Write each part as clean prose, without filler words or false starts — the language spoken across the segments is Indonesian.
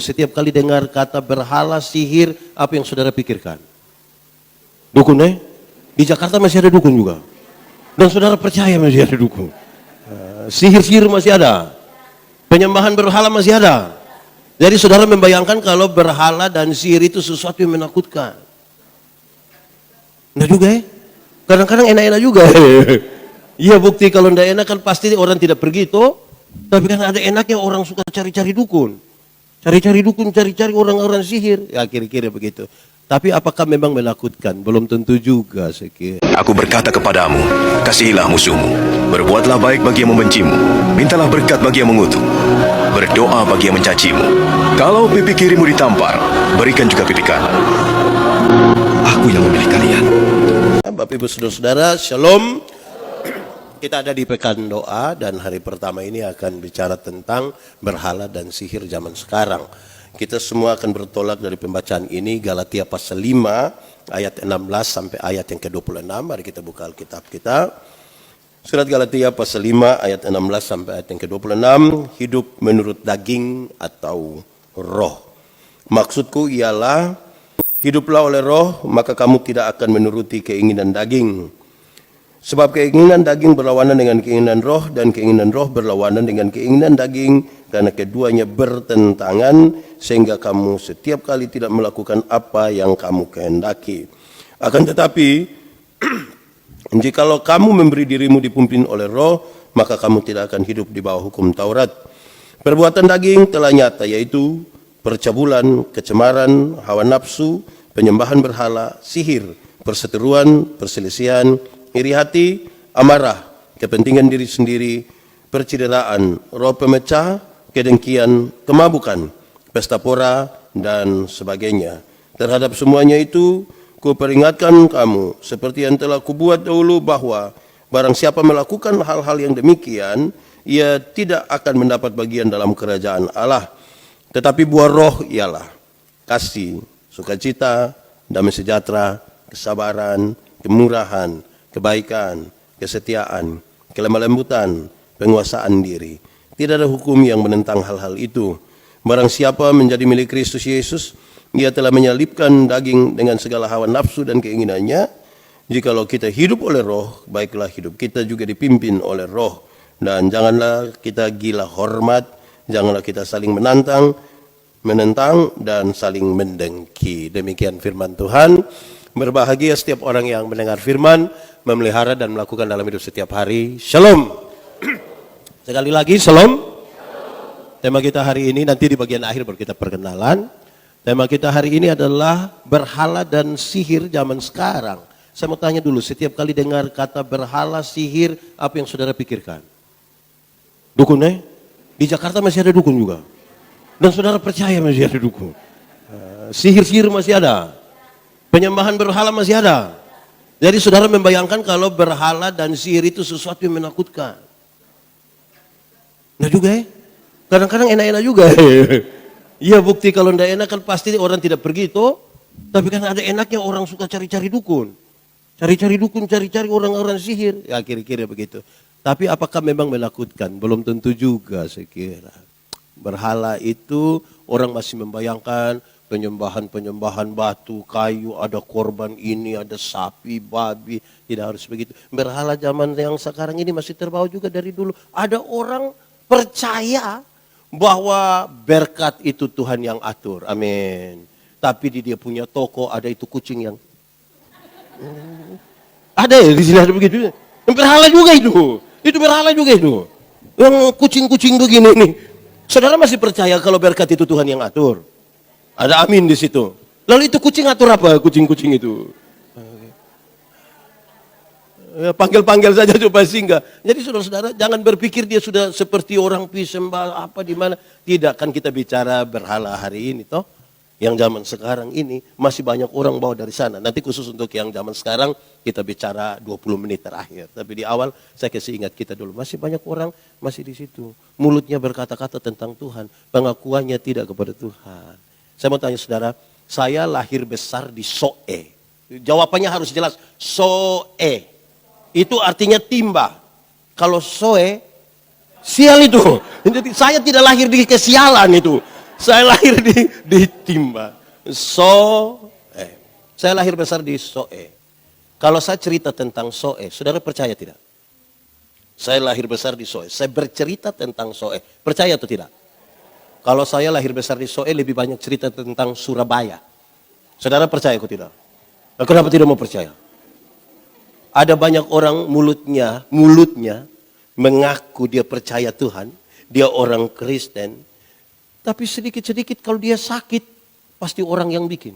setiap kali dengar kata berhala, sihir, apa yang saudara pikirkan? Dukun Di Jakarta masih ada dukun juga. Dan saudara percaya masih ada dukun. Sihir-sihir masih ada. Penyembahan berhala masih ada. Jadi saudara membayangkan kalau berhala dan sihir itu sesuatu yang menakutkan. Nah juga kadang-kadang enak-enak juga. Iya bukti kalau tidak enak kan pasti orang tidak pergi toh. Tapi kan ada enaknya orang suka cari-cari dukun. Cari-cari dukun, cari-cari orang-orang sihir. Ya kira-kira begitu. Tapi apakah memang menakutkan? Belum tentu juga saya kira. Aku berkata kepadamu, kasihilah musuhmu, berbuatlah baik bagi yang membencimu, mintalah berkat bagi yang mengutuk, berdoa bagi yang mencacimu. Kalau pipi kirimu ditampar, berikan juga pipi kanan. Aku yang memilih kalian. Bapak Ibu Saudara-saudara, Shalom. Kita ada di Pekan Doa dan hari pertama ini akan bicara tentang berhala dan sihir zaman sekarang. Kita semua akan bertolak dari pembacaan ini, Galatia pasal 5 ayat 16 sampai ayat yang ke-26. Mari kita buka Alkitab kita. Surat Galatia pasal 5 ayat 16 sampai ayat yang ke-26. Hidup menurut daging atau roh. Maksudku ialah hiduplah oleh roh, maka kamu tidak akan menuruti keinginan daging. Sebab keinginan daging berlawanan dengan keinginan roh, dan keinginan roh berlawanan dengan keinginan daging, karena keduanya bertentangan, sehingga kamu setiap kali tidak melakukan apa yang kamu kehendaki. Akan tetapi, jikalau kamu memberi dirimu dipimpin oleh roh, maka kamu tidak akan hidup di bawah hukum Taurat. Perbuatan daging telah nyata, yaitu percabulan, kecemaran, hawa nafsu, penyembahan berhala, sihir, perseteruan, perselisihan, iri hati, amarah, kepentingan diri sendiri, percideraan, roh pemecah, kedengkian, kemabukan, pesta pora, dan sebagainya. Terhadap semuanya itu, kuperingatkan kamu, seperti yang telah kubuat dahulu, bahwa barang siapa melakukan hal-hal yang demikian, ia tidak akan mendapat bagian dalam kerajaan Allah. Tetapi buah roh ialah kasih, sukacita, damai sejahtera, kesabaran, kemurahan, kebaikan, kesetiaan, kelemah lembutan, penguasaan diri. Tidak ada hukum yang menentang hal-hal itu. Barang siapa menjadi milik Kristus Yesus, ia telah menyalibkan daging dengan segala hawa nafsu dan keinginannya. Jikalau kita hidup oleh roh, baiklah hidup kita juga dipimpin oleh roh. Dan janganlah kita gila hormat, janganlah kita saling menentang dan saling mendengki. Demikian firman Tuhan. Berbahagia setiap orang yang mendengar firman, memelihara dan melakukan dalam hidup setiap hari. Shalom. Sekali lagi, shalom. Tema kita hari ini, nanti di bagian akhir baru kita perkenalan. Tema kita hari ini adalah berhala dan sihir zaman sekarang. Saya mau tanya dulu, setiap kali dengar kata berhala, sihir, apa yang saudara pikirkan? Dukun Di Jakarta masih ada dukun juga. Dan saudara percaya masih ada dukun. Sihir-sihir masih ada. Penyembahan berhala masih ada. Jadi saudara membayangkan kalau berhala dan sihir itu sesuatu yang menakutkan. Nah juga kadang-kadang enak-enak juga. Iya bukti kalau tidak enak kan pasti orang tidak pergi toh. Tapi kan ada enaknya orang suka cari-cari dukun. Cari-cari dukun, cari-cari orang-orang sihir. Ya kira-kira begitu. Tapi apakah memang menakutkan? Belum tentu juga saya kira. Berhala itu orang masih membayangkan penyembahan batu, kayu, ada korban ini, ada sapi, babi, tidak harus begitu. Berhala zaman yang sekarang ini masih terbawa juga dari dulu. Ada orang percaya bahwa berkat itu Tuhan yang atur, amin. Tapi di dia punya toko ada itu kucing yang ada ya di sini ada begitu. Berhala juga itu berhala juga itu. Yang kucing-kucing begini nih. Saudara masih percaya kalau berkat itu Tuhan yang atur? Ada amin di situ. Lalu itu kucing atur apa? Kucing-kucing itu. Ya, panggil-panggil saja supaya singgah. Jadi saudara-saudara jangan berpikir dia sudah seperti orang pisembah apa di mana. Tidak, kan kita bicara berhala hari ini toh. Yang zaman sekarang ini masih banyak orang bawa dari sana. Nanti khusus untuk yang zaman sekarang kita bicara 20 menit terakhir. Tapi di awal saya kasih ingat kita dulu. Masih banyak orang masih di situ. Mulutnya berkata-kata tentang Tuhan. Pengakuannya tidak kepada Tuhan. Saya mau tanya saudara, saya lahir besar di Soe. Jawabannya harus jelas, Soe. Itu artinya timba. Kalau Soe, sial itu. Jadi saya tidak lahir di kesialan itu. Saya lahir di Timba. Saya lahir besar di Soe. Kalau saya cerita tentang Soe, saudara percaya tidak? Saya lahir besar di Soe. Saya bercerita tentang Soe. Percaya atau tidak? Kalau saya lahir besar di Soe, lebih banyak cerita tentang Surabaya. Saudara percaya atau tidak? Nah, kenapa tidak mau percaya? Ada banyak orang mulutnya mengaku dia percaya Tuhan, dia orang Kristen, tapi sedikit-sedikit kalau dia sakit, pasti orang yang bikin.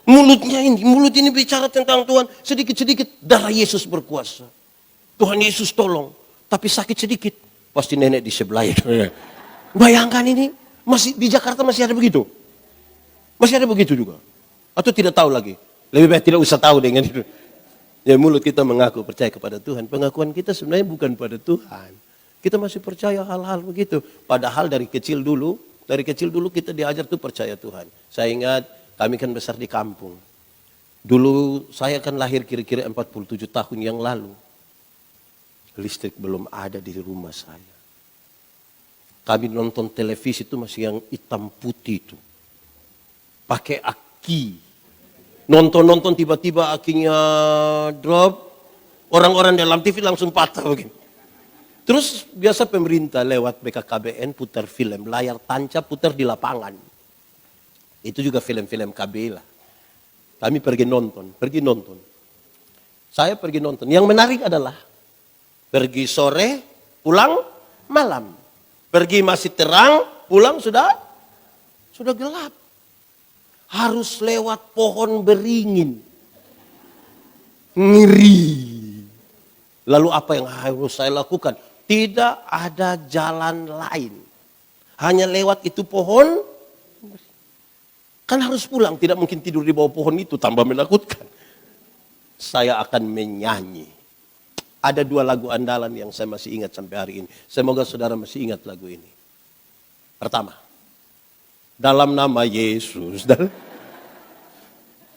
Mulut ini bicara tentang Tuhan, sedikit-sedikit darah Yesus berkuasa. Tuhan Yesus tolong, tapi sakit sedikit, pasti nenek di sebelah itu. Bayangkan ini, masih di Jakarta masih ada begitu. Masih ada begitu juga. Atau tidak tahu lagi. Lebih baik tidak usah tahu dengan itu. Ya, mulut kita mengaku percaya kepada Tuhan. Pengakuan kita sebenarnya bukan pada Tuhan. Kita masih percaya hal-hal begitu. Padahal dari kecil dulu kita diajar tuh percaya Tuhan. Saya ingat kami kan besar di kampung. Dulu saya kan lahir kira-kira 47 tahun yang lalu. Listrik belum ada di rumah saya. Kami nonton televisi itu masih yang hitam putih itu. Pakai aki. Nonton tiba-tiba akinya drop. Orang-orang dalam TV langsung patah begini. Terus biasa pemerintah lewat BKKBN putar film. Layar tancap putar di lapangan. Itu juga film-film KB lah. Kami pergi nonton. Saya pergi nonton. Yang menarik adalah pergi sore, pulang malam. Pergi masih terang, pulang sudah gelap. Harus lewat pohon beringin. Ngeri. Lalu apa yang harus saya lakukan? Tidak ada jalan lain. Hanya lewat itu pohon. Kan harus pulang. Tidak mungkin tidur di bawah pohon itu. Tambah menakutkan. Saya akan menyanyi. Ada 2 lagu andalan yang saya masih ingat sampai hari ini. Semoga saudara masih ingat lagu ini. Pertama. Dalam nama Yesus.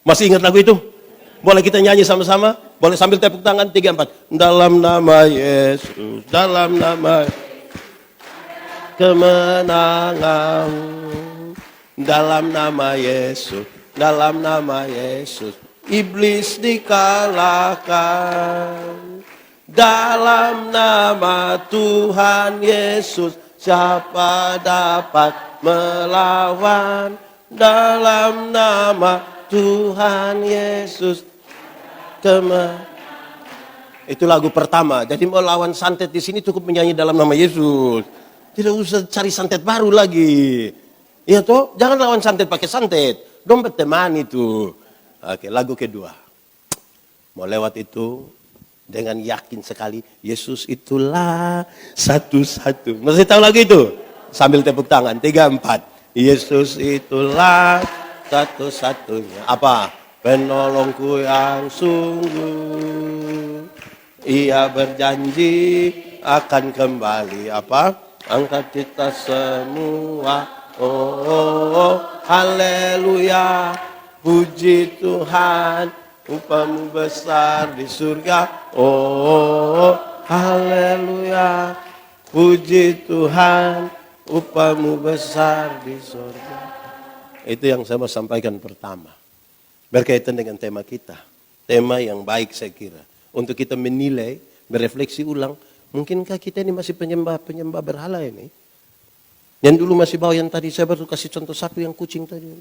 Masih ingat lagu itu? Boleh kita nyanyi sama-sama? Boleh sambil tepuk tangan 3, 4. Dalam nama Yesus, dalam nama kemenangan. Dalam nama Yesus, dalam nama Yesus, iblis dikalahkan. Dalam nama Tuhan Yesus, siapa dapat melawan? Dalam nama Tuhan Yesus. Itu lagu pertama. Jadi mau lawan santet di sini cukup menyanyi dalam nama Yesus. Tidak usah cari santet baru lagi. Iya toh, jangan lawan santet pakai santet. Dompet teman itu. Oke, lagu kedua. Mau lewat itu dengan yakin sekali Yesus itulah satu-satu. Masih tahu lagu itu? Sambil tepuk tangan 3, 4. Yesus itulah satu-satunya. Apa? Penolongku yang sungguh. Ia berjanji akan kembali. Apa? Angkat kita semua. Oh, haleluya. Puji Tuhan. Upamu besar di surga. Oh, haleluya. Puji Tuhan. Upamu besar di surga. Itu yang saya mau sampaikan pertama. Berkaitan dengan tema kita. Tema yang baik saya kira. Untuk kita menilai, berefleksi ulang. Mungkinkah kita ini masih penyembah berhala ini? Yang dulu masih bawa yang tadi saya baru kasih contoh sapi yang kucing tadi.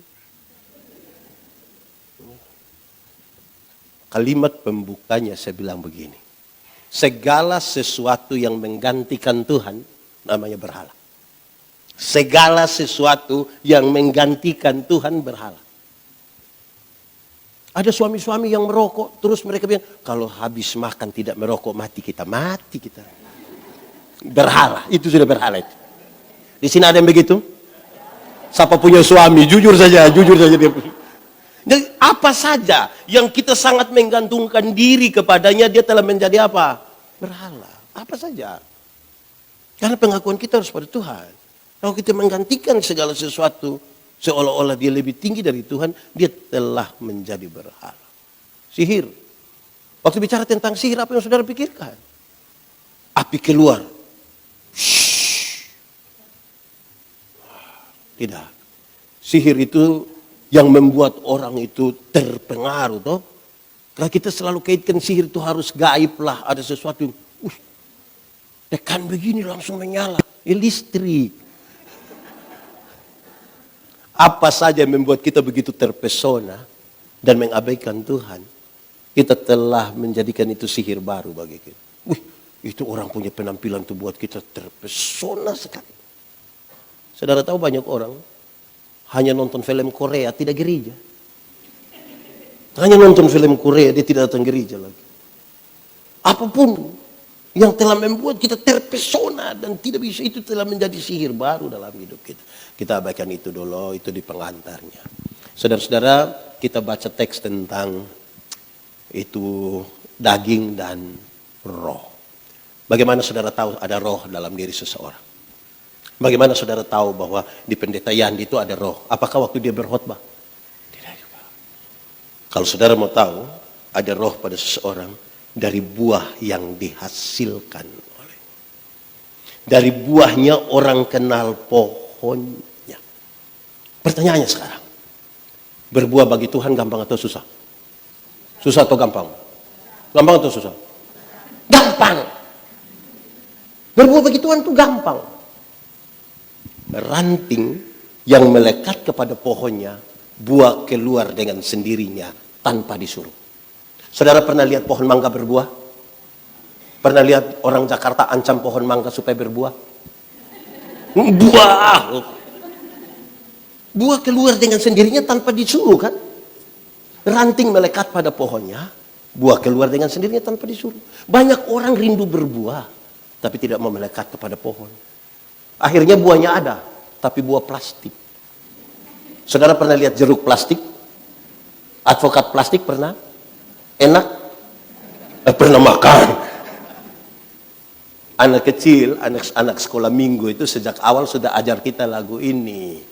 Kalimat pembukanya saya bilang begini. Segala sesuatu yang menggantikan Tuhan namanya berhala. Segala sesuatu yang menggantikan Tuhan berhala. Ada suami-suami yang merokok, terus mereka bilang, kalau habis makan tidak merokok, mati kita. Berhala, itu sudah berhala itu. Di sini ada yang begitu? Siapa punya suami, jujur saja dia. Jadi apa saja yang kita sangat menggantungkan diri kepadanya, dia telah menjadi apa? Berhala, apa saja. Karena pengakuan kita harus pada Tuhan. Kalau kita menggantikan segala sesuatu, seolah-olah dia lebih tinggi dari Tuhan, dia telah menjadi berhala. Sihir. Waktu bicara tentang sihir, apa yang saudara pikirkan? Api keluar. Tidak. Sihir itu yang membuat orang itu terpengaruh toh. Kalau kita selalu kaitkan sihir itu harus gaib lah, ada sesuatu yang tekan begini langsung menyala, listrik. Apa saja yang membuat kita begitu terpesona dan mengabaikan Tuhan, kita telah menjadikan itu sihir baru bagi kita. Itu orang punya penampilan itu buat kita terpesona sekali. Saudara tahu banyak orang hanya nonton film Korea, tidak gereja. Hanya nonton film Korea, dia tidak datang gereja lagi. Apapun yang telah membuat kita terpesona dan tidak bisa, itu telah menjadi sihir baru dalam hidup kita. Kita abaikan itu dulu, itu di pengantarnya. Saudara-saudara, kita baca teks tentang itu daging dan roh. Bagaimana saudara tahu ada roh dalam diri seseorang? Bagaimana saudara tahu bahwa di pendeta Yandi itu ada roh? Apakah waktu dia berkhotbah? Tidak juga. Kalau saudara mau tahu ada roh pada seseorang, dari buah yang dihasilkan oleh. Dari buahnya orang kenal pohonnya. Pertanyaannya sekarang, berbuah bagi Tuhan gampang atau susah? Susah atau gampang? Gampang atau susah? Gampang. Berbuah bagi Tuhan itu gampang. Ranting yang melekat kepada pohonnya, buah keluar dengan sendirinya tanpa disuruh. Saudara pernah lihat pohon mangga berbuah? Pernah lihat orang Jakarta ancam pohon mangga supaya berbuah? Buah! Buah keluar dengan sendirinya tanpa disuruh kan? Ranting melekat pada pohonnya, buah keluar dengan sendirinya tanpa disuruh. Banyak orang rindu berbuah, tapi tidak mau melekat kepada pohon. Akhirnya buahnya ada, tapi buah plastik. Saudara pernah lihat jeruk plastik? Advokat plastik pernah? Enak? Pernah makan? Anak kecil, anak sekolah minggu itu sejak awal sudah ajar kita lagu ini.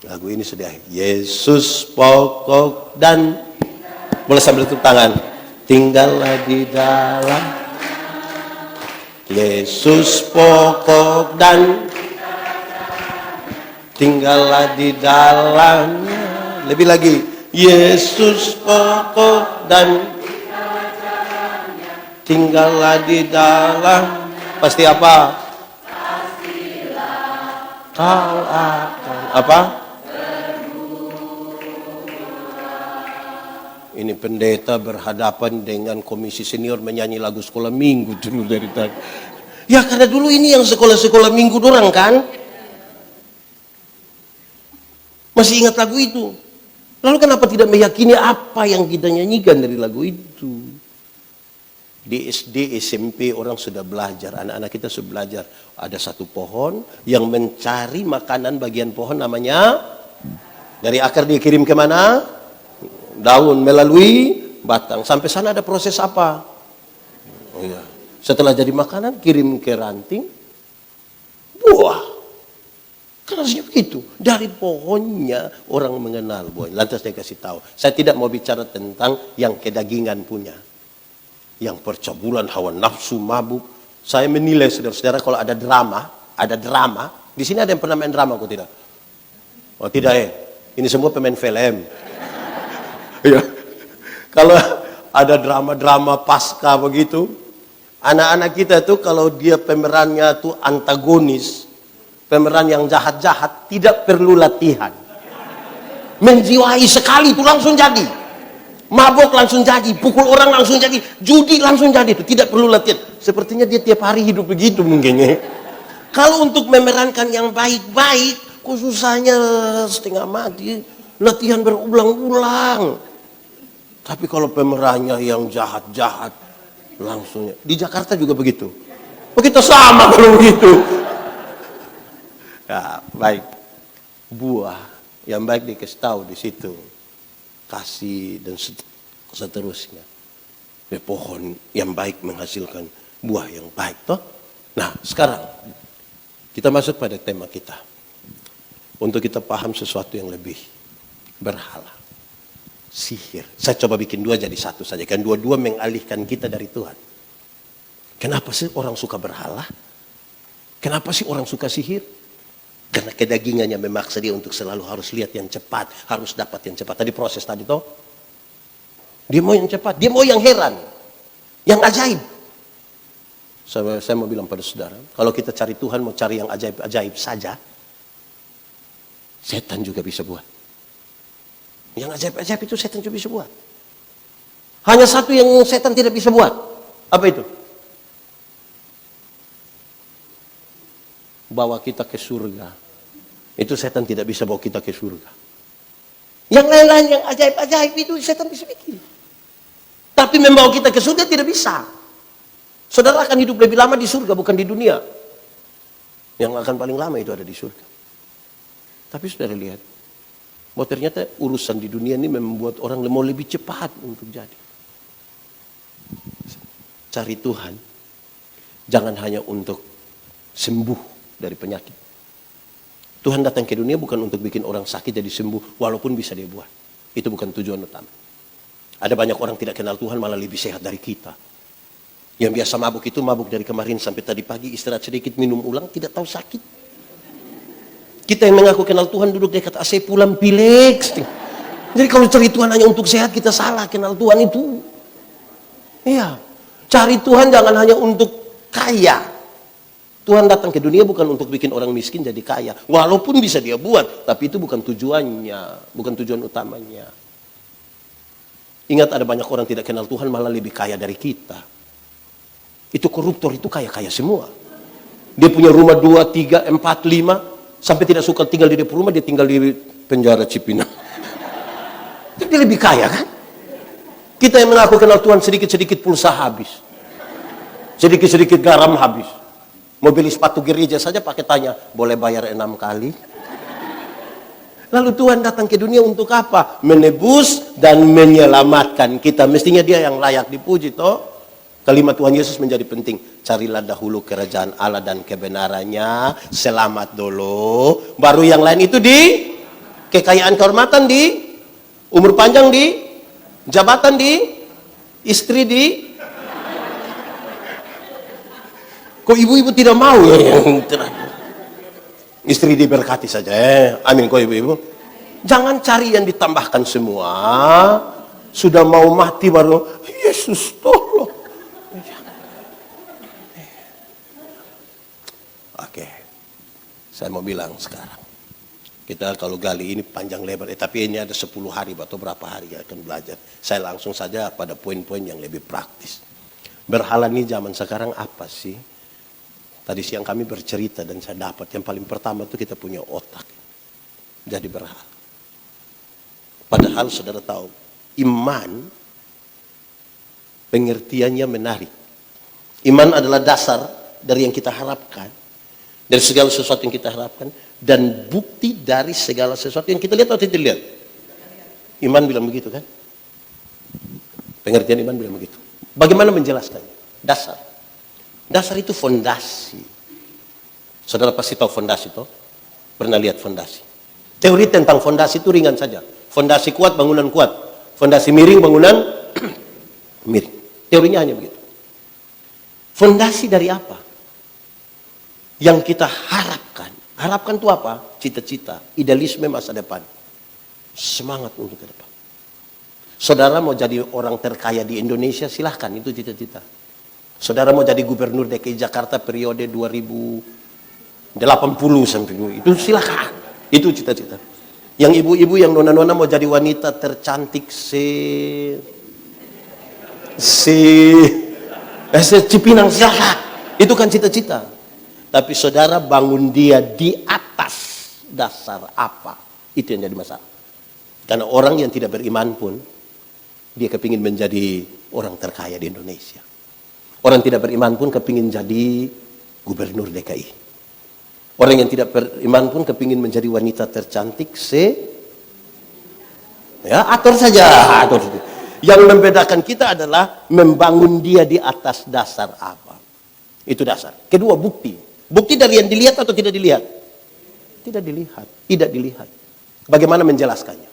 Lagu ini sudah, Yesus pokok dan, boleh sambil tepuk tangan, tinggallah di dalam. Yesus pokok dan tinggallah di dalamnya. Lebih lagi, Yesus pokok dan tinggallah di dalam. Pasti apa? Pastilah kau akan apa? Ini pendeta berhadapan dengan komisi senior menyanyi lagu sekolah minggu dulu dari tadi. Ya karena dulu ini yang sekolah-sekolah minggu dorang kan. Masih ingat lagu itu. Lalu kenapa tidak meyakini apa yang kita nyanyikan dari lagu itu? Di SD, SMP orang sudah belajar, anak-anak kita sudah belajar. Ada satu pohon yang mencari makanan bagian pohon namanya, dari akar dia kirim kemana? Daun melalui batang. Sampai sana ada proses apa? Oh ya. Setelah jadi makanan kirim ke ranting, buah. Kan harusnya begitu. Dari pohonnya orang mengenal buahnya. Lantas saya kasih tahu. Saya tidak mau bicara tentang yang kedagingan punya. Yang percabulan, hawa nafsu, mabuk. Saya menilai saudara-saudara kalau ada drama. Di sini ada yang pernah main drama kok tidak? Oh tidak ya. Ini semua pemain film. Ya. Kalau ada drama-drama pasca begitu, anak-anak kita tuh kalau dia pemerannya tuh antagonis, pemeran yang jahat-jahat, tidak perlu latihan. Menjiwai sekali itu langsung jadi. Mabok langsung jadi, pukul orang langsung jadi, judi langsung jadi, itu tidak perlu latihan. Sepertinya dia tiap hari hidup begitu mungkin ya. Kalau untuk memerankan yang baik-baik, kok susahnya setengah mati, latihan berulang-ulang. Tapi kalau pemerannya yang jahat-jahat, langsungnya. Di Jakarta juga begitu. Kita sama kalau begitu. Ya, baik. Buah yang baik dikasih tahu di situ. Kasih dan seterusnya. Ya, pohon yang baik menghasilkan buah yang baik. Toh? Nah, sekarang kita masuk pada tema kita. Untuk kita paham sesuatu yang lebih berhala. Sihir. Saya coba bikin dua jadi satu saja. Kan dua-dua mengalihkan kita dari Tuhan. Kenapa sih orang suka berhala? Kenapa sih orang suka sihir? Karena kedagingannya memaksa dia untuk selalu harus lihat yang cepat, harus dapat yang cepat. Tadi proses tadi toh. Dia mau yang cepat, dia mau yang heran, yang ajaib. Saya mau bilang pada saudara, kalau kita cari Tuhan mau cari yang ajaib-ajaib saja, setan juga bisa buat. Yang ajaib-ajaib itu setan juga bisa buat. Hanya satu yang setan tidak bisa buat. Apa itu? Bawa kita ke surga. Itu setan tidak bisa bawa kita ke surga. Yang lain-lain yang ajaib-ajaib itu setan bisa bikin. Tapi membawa kita ke surga tidak bisa. Saudara akan hidup lebih lama di surga, bukan di dunia. Yang akan paling lama itu ada di surga. Tapi saudara lihat, bahwa ternyata urusan di dunia ini membuat orang mau lebih cepat untuk jadi. Cari Tuhan, jangan hanya untuk sembuh dari penyakit. Tuhan datang ke dunia bukan untuk bikin orang sakit jadi sembuh, walaupun bisa dia buat. Itu bukan tujuan utama. Ada banyak orang tidak kenal Tuhan malah lebih sehat dari kita. Yang biasa mabuk itu mabuk dari kemarin sampai tadi pagi, istirahat sedikit, minum ulang, tidak tahu sakit. Kita yang mengaku kenal Tuhan duduk dekat AC pulang pilek. Jadi kalau cari Tuhan hanya untuk sehat, kita salah kenal Tuhan itu. Iya, cari Tuhan jangan hanya untuk kaya. Tuhan datang ke dunia bukan untuk bikin orang miskin jadi kaya. Walaupun bisa dia buat, tapi itu bukan tujuannya, bukan tujuan utamanya. Ingat ada banyak orang tidak kenal Tuhan malah lebih kaya dari kita. Itu koruptor, itu kaya-kaya semua. Dia punya rumah 2, 3, 4, 5, sampai tidak suka tinggal di rumah, dia tinggal di penjara Cipinang. Dia lebih kaya kan? Kita yang mengaku kenal Tuhan sedikit-sedikit pulsa habis. Sedikit-sedikit garam habis. Mau beli sepatu gereja saja pakai tanya, boleh bayar 6 kali? Lalu Tuhan datang ke dunia untuk apa? Menebus dan menyelamatkan kita. Mestinya dia yang layak dipuji toh. Kalimat Tuhan Yesus menjadi penting. Carilah dahulu kerajaan Allah dan kebenarannya. Selamat dulu. Baru yang lain itu di kekayaan kehormatan di, umur panjang di, jabatan di, istri di. Kok ibu-ibu tidak mau ya yang terakhir? Istri diberkati saja. Amin kok ibu-ibu. Jangan cari yang ditambahkan semua. Sudah mau mati baru, Yesus tolong. Oke. Saya mau bilang sekarang. Kita kalau gali ini panjang lebar. Tapi ini ada 10 hari atau berapa hari akan belajar. Saya langsung saja pada poin-poin yang lebih praktis. Berhala ini zaman sekarang apa sih? Tadi siang kami bercerita dan saya dapat yang paling pertama itu kita punya otak. Jadi berhala. Padahal saudara tahu, iman pengertiannya menarik. Iman adalah dasar dari yang kita harapkan. Dari segala sesuatu yang kita harapkan. Dan bukti dari segala sesuatu yang kita lihat atau tidak lihat. Iman bilang begitu kan? Pengertian iman bilang begitu. Bagaimana menjelaskannya? Dasar. Dasar itu fondasi. Saudara pasti tahu fondasi toh? Pernah lihat fondasi? Teori tentang fondasi itu ringan saja. Fondasi kuat, bangunan kuat. Fondasi miring, bangunan miring. Teorinya hanya begitu. Fondasi dari apa? Yang kita harapkan. Harapkan itu apa? Cita-cita, idealisme masa depan. Semangat untuk ke depan. Saudara mau jadi orang terkaya di Indonesia, silahkan, itu cita-cita. Saudara mau jadi gubernur DKI Jakarta periode 2080 sampai itu silakan. Itu cita-cita. Yang ibu-ibu yang nona-nona mau jadi wanita tercantik Cipinang silakan. Itu kan cita-cita. Tapi saudara bangun dia di atas dasar apa? Itu yang jadi masalah. Karena orang yang tidak beriman pun dia kepingin menjadi orang terkaya di Indonesia. Orang tidak beriman pun kepingin jadi gubernur DKI. Orang yang tidak beriman pun kepingin menjadi wanita tercantik ya, atur saja. Atur. Yang membedakan kita adalah membangun dia di atas dasar apa. Itu dasar. Kedua, bukti. Bukti dari yang dilihat atau tidak dilihat? Tidak dilihat. Tidak dilihat. Bagaimana menjelaskannya?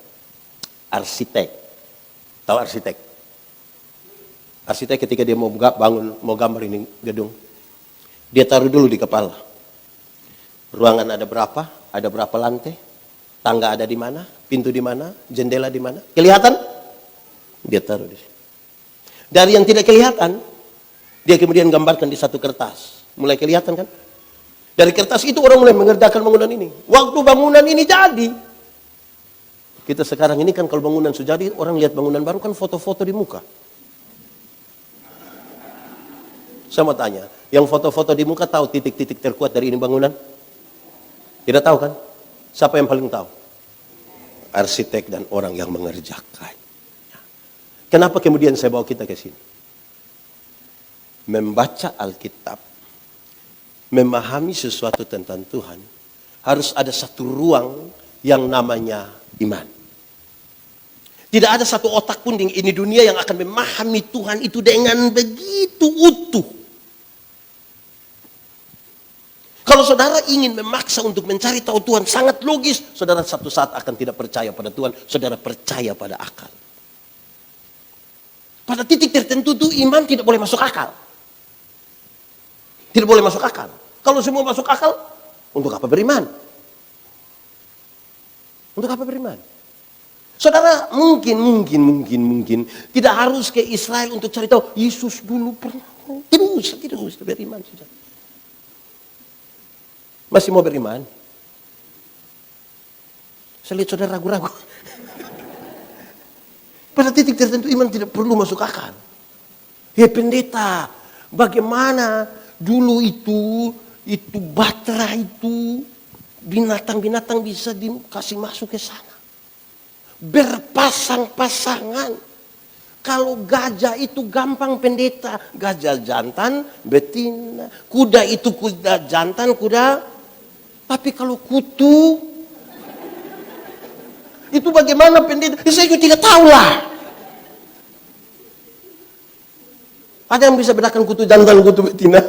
Arsitek. Tahu arsitek? Arsitek ketika dia mau bangun, mau gambar ini gedung, dia taruh dulu di kepala. Ruangan ada berapa? Ada berapa lantai? Tangga ada di mana? Pintu di mana? Jendela di mana? Kelihatan? Dia taruh di sini. Dari yang tidak kelihatan, dia kemudian gambarkan di satu kertas. Mulai kelihatan kan? Dari kertas itu orang mulai mengerjakan bangunan ini. Waktu bangunan ini jadi. Kita sekarang ini kan kalau bangunan sudah jadi, orang lihat bangunan baru kan foto-foto di muka. Saya mau tanya, yang foto-foto di muka tahu titik-titik terkuat dari ini bangunan? Tidak tahu kan? Siapa yang paling tahu? Arsitek dan orang yang mengerjakan. Kenapa kemudian saya bawa kita ke sini? Membaca Alkitab, memahami sesuatu tentang Tuhan, harus ada satu ruang yang namanya iman. Tidak ada satu otak pun di ini dunia yang akan memahami Tuhan itu dengan begitu utuh. Kalau saudara ingin memaksa untuk mencari tahu Tuhan sangat logis, saudara satu saat akan tidak percaya pada Tuhan, saudara percaya pada akal. Pada titik tertentu itu iman tidak boleh masuk akal. Tidak boleh masuk akal. Kalau semua masuk akal, untuk apa beriman? Untuk apa beriman? Saudara mungkin tidak harus ke Israel untuk cari tahu Yesus dulu pernah. Tidak usah beriman saja. Masih mau beriman? Saya lihat saudara ragu-ragu. Pada titik tertentu iman tidak perlu masuk akal. Ya pendeta, bagaimana dulu itu batra itu binatang-binatang bisa dikasih masuk ke sana. Berpasang-pasangan. Kalau gajah itu gampang pendeta, gajah jantan, betina. Kuda itu kuda jantan, kuda. Tapi kalau kutu, itu bagaimana pendeta? Saya juga tidak tahu lah. Ada yang bisa bedakan kutu jantan, kutu betina.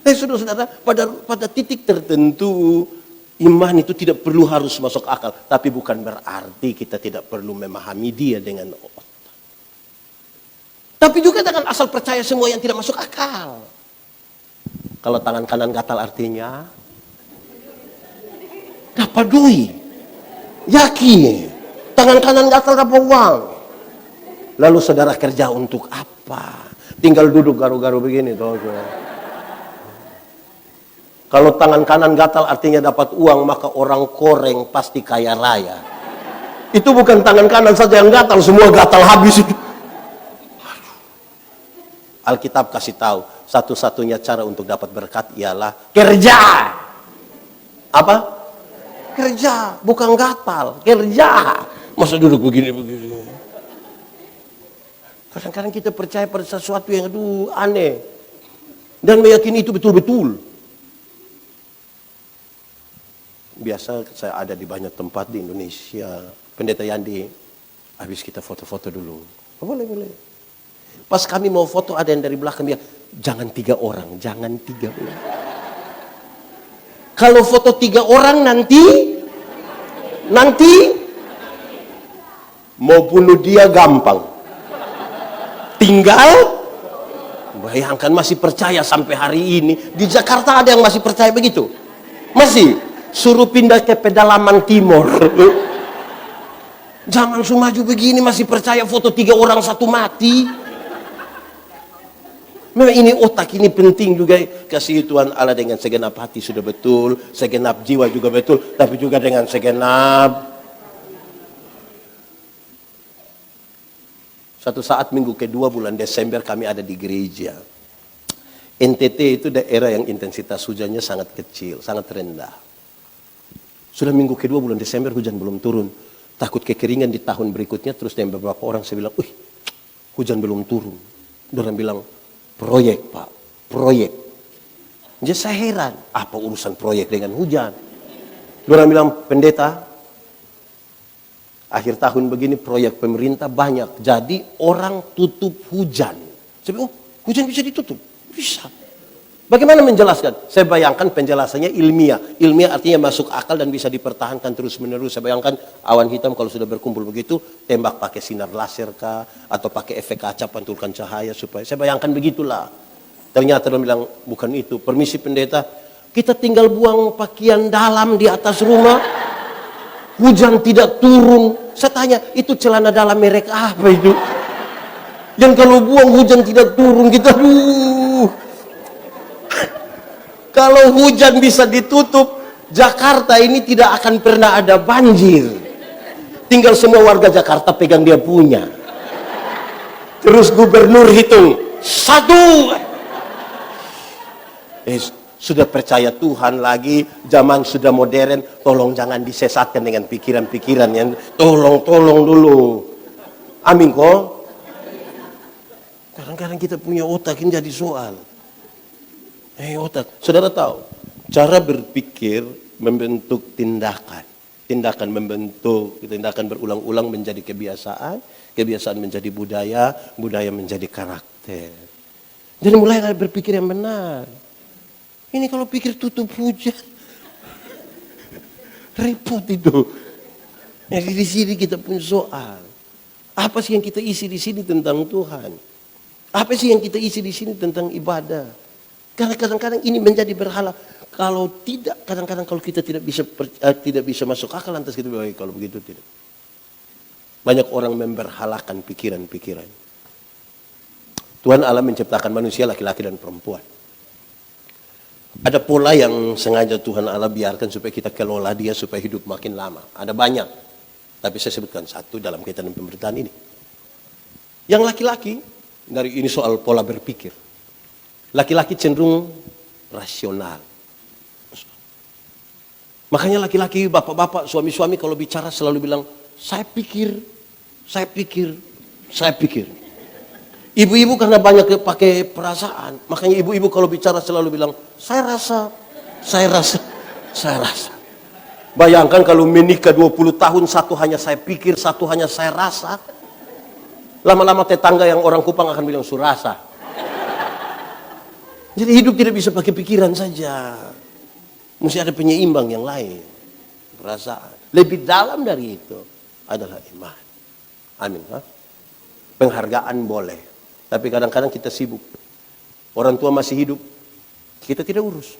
Saudara-saudara, pada titik tertentu, iman itu tidak perlu harus masuk akal. Tapi bukan berarti kita tidak perlu memahami dia dengan otak. Tapi juga dengan asal percaya semua yang tidak masuk akal. Kalau tangan kanan gatal artinya dapat duit. Yakin. Tangan kanan gatal dapat uang. Lalu saudara kerja untuk apa? Tinggal duduk garu-garu begini. Kalau tangan kanan gatal artinya dapat uang, maka orang koreng pasti kaya raya. Itu bukan tangan kanan saja yang gatal, semua gatal habis itu. Alkitab kasih tahu, satu-satunya cara untuk dapat berkat ialah kerja. Apa? Kerja, bukan gatal, kerja. Masa duduk begini-begini. Kadang-kadang kita percaya pada sesuatu yang aneh. Dan meyakini itu betul-betul. Biasa saya ada di banyak tempat di Indonesia. Pendeta Yandi, habis kita foto-foto dulu. Boleh. Pas kami mau foto ada yang dari belakang bilang, jangan 3 orang, jangan 3 orang. Kalau foto 3 orang nanti mau bunuh dia gampang. Tinggal bayangkan masih percaya sampai hari ini. Di Jakarta ada yang masih percaya begitu? Masih? Suruh pindah ke pedalaman timur. Zaman Sumaju begini masih percaya foto 3 orang 1 mati. Memang ini otak ini penting juga. Kasih Tuhan Allah dengan segenap hati sudah betul, segenap jiwa juga betul, tapi juga dengan segenap. Satu saat minggu kedua bulan Desember kami ada di gereja. NTT itu daerah yang intensitas hujannya sangat kecil, sangat rendah. Sudah minggu kedua bulan Desember hujan belum turun. Takut kekeringan di tahun berikutnya. Terus dengan beberapa orang saya bilang, hujan belum turun. Orang bilang, proyek Pak, proyek. Jadi saya heran, apa urusan proyek dengan hujan? Orang bilang, pendeta, akhir tahun begini proyek pemerintah banyak. Jadi orang tutup hujan. Saya bilang, hujan bisa ditutup? Bisa. Bagaimana menjelaskan? Saya bayangkan penjelasannya ilmiah. Ilmiah artinya masuk akal dan bisa dipertahankan terus-menerus. Saya bayangkan awan hitam kalau sudah berkumpul begitu, tembak pakai sinar laser kah? Atau pakai efek kaca pantulkan cahaya supaya. Saya bayangkan begitulah. Ternyata dia bilang, bukan itu. Permisi pendeta, Kita tinggal buang pakaian dalam di atas rumah. Hujan tidak turun. Saya tanya, itu celana dalam merek apa itu? Yang kalau buang hujan tidak turun, kita Kalau hujan bisa ditutup, Jakarta ini tidak akan pernah ada banjir. Tinggal semua warga Jakarta pegang dia punya. Terus gubernur hitung, 1. Sudah percaya Tuhan lagi, zaman sudah modern, tolong jangan disesatkan dengan pikiran-pikiran yang tolong dulu. Amin kok. Kadang-kadang kita punya otak ini jadi soal. Otak. Saudara tahu, cara berpikir membentuk tindakan. Tindakan membentuk, tindakan berulang-ulang menjadi kebiasaan, kebiasaan menjadi budaya, budaya menjadi karakter. Jadi mulai berpikir yang benar. Ini kalau pikir tutup hujan, repot itu. Jadi di sini kita punya soal. Apa sih yang kita isi di sini tentang Tuhan? Apa sih yang kita isi di sini tentang ibadah? Karena kadang-kadang ini menjadi berhala. Kalau tidak, kadang-kadang kalau kita tidak bisa masuk akal, lantas kita bilang, kalau begitu tidak. Banyak orang memberhalakan pikiran-pikiran. Tuhan Allah menciptakan manusia laki-laki dan perempuan. Ada pola yang sengaja Tuhan Allah biarkan supaya kita kelola dia supaya hidup makin lama. Ada banyak. Tapi saya sebutkan satu dalam kaitan dengan pemberitaan ini. Yang laki-laki, dari ini soal pola berpikir. Laki-laki cenderung rasional. Makanya laki-laki, bapak-bapak, suami-suami kalau bicara selalu bilang, saya pikir. Ibu-ibu karena banyak pakai perasaan, makanya ibu-ibu kalau bicara selalu bilang, saya rasa. Bayangkan kalau menikah 20 tahun, satu hanya saya pikir, satu hanya saya rasa. Lama-lama tetangga yang orang Kupang akan bilang, surasa. Jadi hidup tidak bisa pakai pikiran saja. Mesti ada penyeimbang yang lain. Perasaan. Lebih dalam dari itu adalah iman. Amin. Penghargaan boleh. Tapi kadang-kadang kita sibuk. Orang tua masih hidup, kita tidak urus.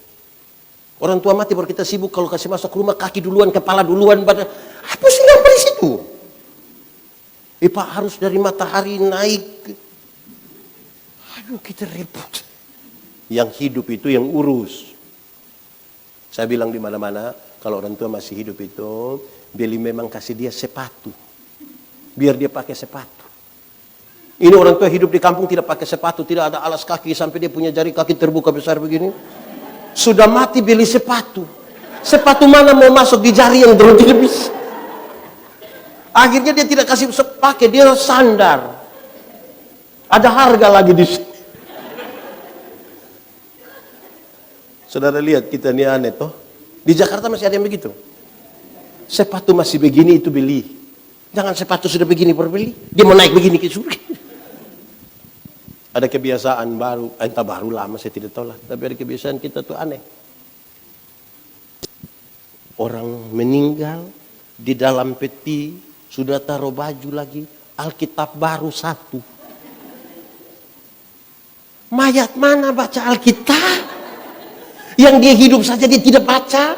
Orang tua mati baru kita sibuk, kalau kasih masuk rumah, kaki duluan, kepala duluan, badan. Apa sih yang di situ? Pak harus dari matahari naik. Aduh, kita repot. Yang hidup itu yang urus. Saya bilang di mana-mana, kalau orang tua masih hidup itu, beli memang kasih dia sepatu. Biar dia pakai sepatu. Ini orang tua hidup di kampung tidak pakai sepatu, tidak ada alas kaki sampai dia punya jari kaki terbuka besar begini. Sudah mati beli sepatu. Sepatu mana mau masuk di jari yang belum tidak bisa. Akhirnya dia tidak kasih pakai, dia sandar. Ada harga lagi di sini. Saudara lihat kita ini aneh toh. Di Jakarta masih ada yang begitu. Sepatu masih begini itu beli. Jangan sepatu sudah begini baru beli. Dia mau naik begini ke surga. Ada kebiasaan baru, entah baru lama saya tidak tahu lah. Tapi ada kebiasaan kita tuh aneh. Orang meninggal di dalam peti sudah taruh baju lagi, Alkitab baru 1. Mayat mana baca Alkitab? Yang dia hidup saja dia tidak baca.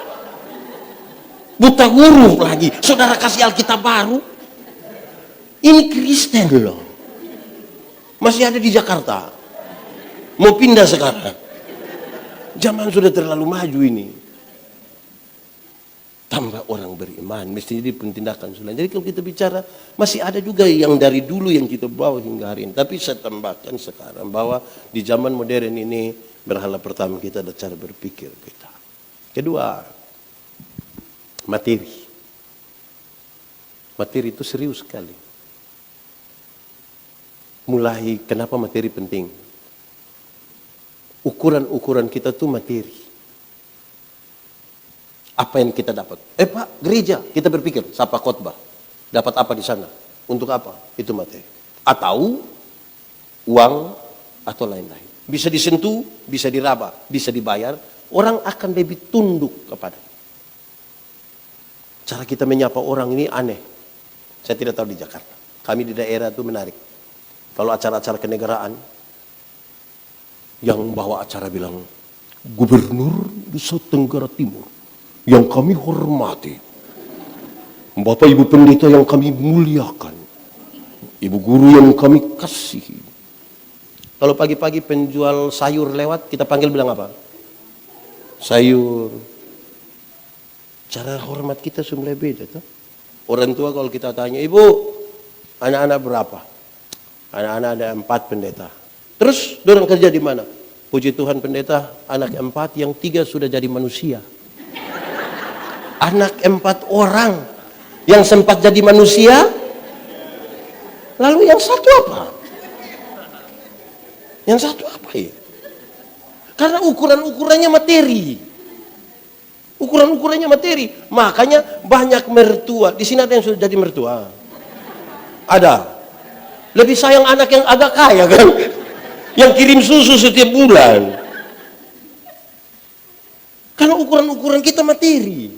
Buta huruf lagi. Saudara kasih Alkitab baru. Ini Kristen loh. Masih ada di Jakarta. Mau pindah sekarang. Zaman sudah terlalu maju ini. Tambah orang beriman. Mesti jadi tindakan sudah. Jadi kalau kita bicara, masih ada juga yang dari dulu yang kita bawa hingga hari ini. Tapi saya tambahkan sekarang bahwa di zaman modern ini, berhala pertama kita ada cara berpikir kita. Kedua, materi. Materi itu serius sekali. Mulai kenapa materi penting? Ukuran-ukuran kita tuh materi. Apa yang kita dapat? Pak, gereja, kita berpikir, siapa khotbah? Dapat apa di sana? Untuk apa? Itu materi. Atau uang atau lain-lain. Bisa disentuh, bisa diraba, bisa dibayar. Orang akan lebih tunduk kepada. Cara kita menyapa orang ini aneh. Saya tidak tahu di Jakarta. Kami di daerah itu menarik. Kalau acara-acara kenegaraan, yang bawa acara bilang, gubernur Nusa Tenggara Timur yang kami hormati, Bapak Ibu Pendeta yang kami muliakan, Ibu Guru yang kami kasihi. Kalau pagi-pagi penjual sayur lewat, kita panggil bilang apa? Sayur. Cara hormat kita semula beda tuh. Orang tua kalau kita tanya, Ibu, anak-anak berapa? Anak-anak ada 4 pendeta. Terus dorang kerja di mana? Puji Tuhan pendeta, anak 4 yang 3 sudah jadi manusia. Anak 4 orang yang sempat jadi manusia, lalu yang satu apa? Yang satu apa ya? Karena ukuran-ukurannya materi. Ukuran-ukurannya materi. Makanya banyak mertua. Di sini ada yang sudah jadi mertua. Ada. Lebih sayang anak yang agak kaya kan? Yang kirim susu setiap bulan. Karena ukuran-ukuran kita materi.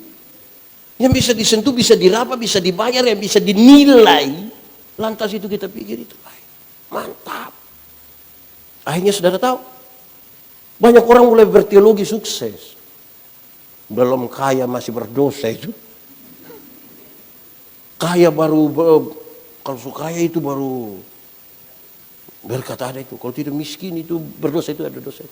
Yang bisa disentuh, bisa diraba, bisa dibayar, yang bisa dinilai. Lantas itu kita pikir itu baik. Mantap. Akhirnya saudara tahu, banyak orang mulai berteologi sukses. Belum kaya masih berdosa itu. Kaya baru, kalau kaya itu baru berkata ada itu. Kalau tidak miskin itu berdosa, itu ada dosa.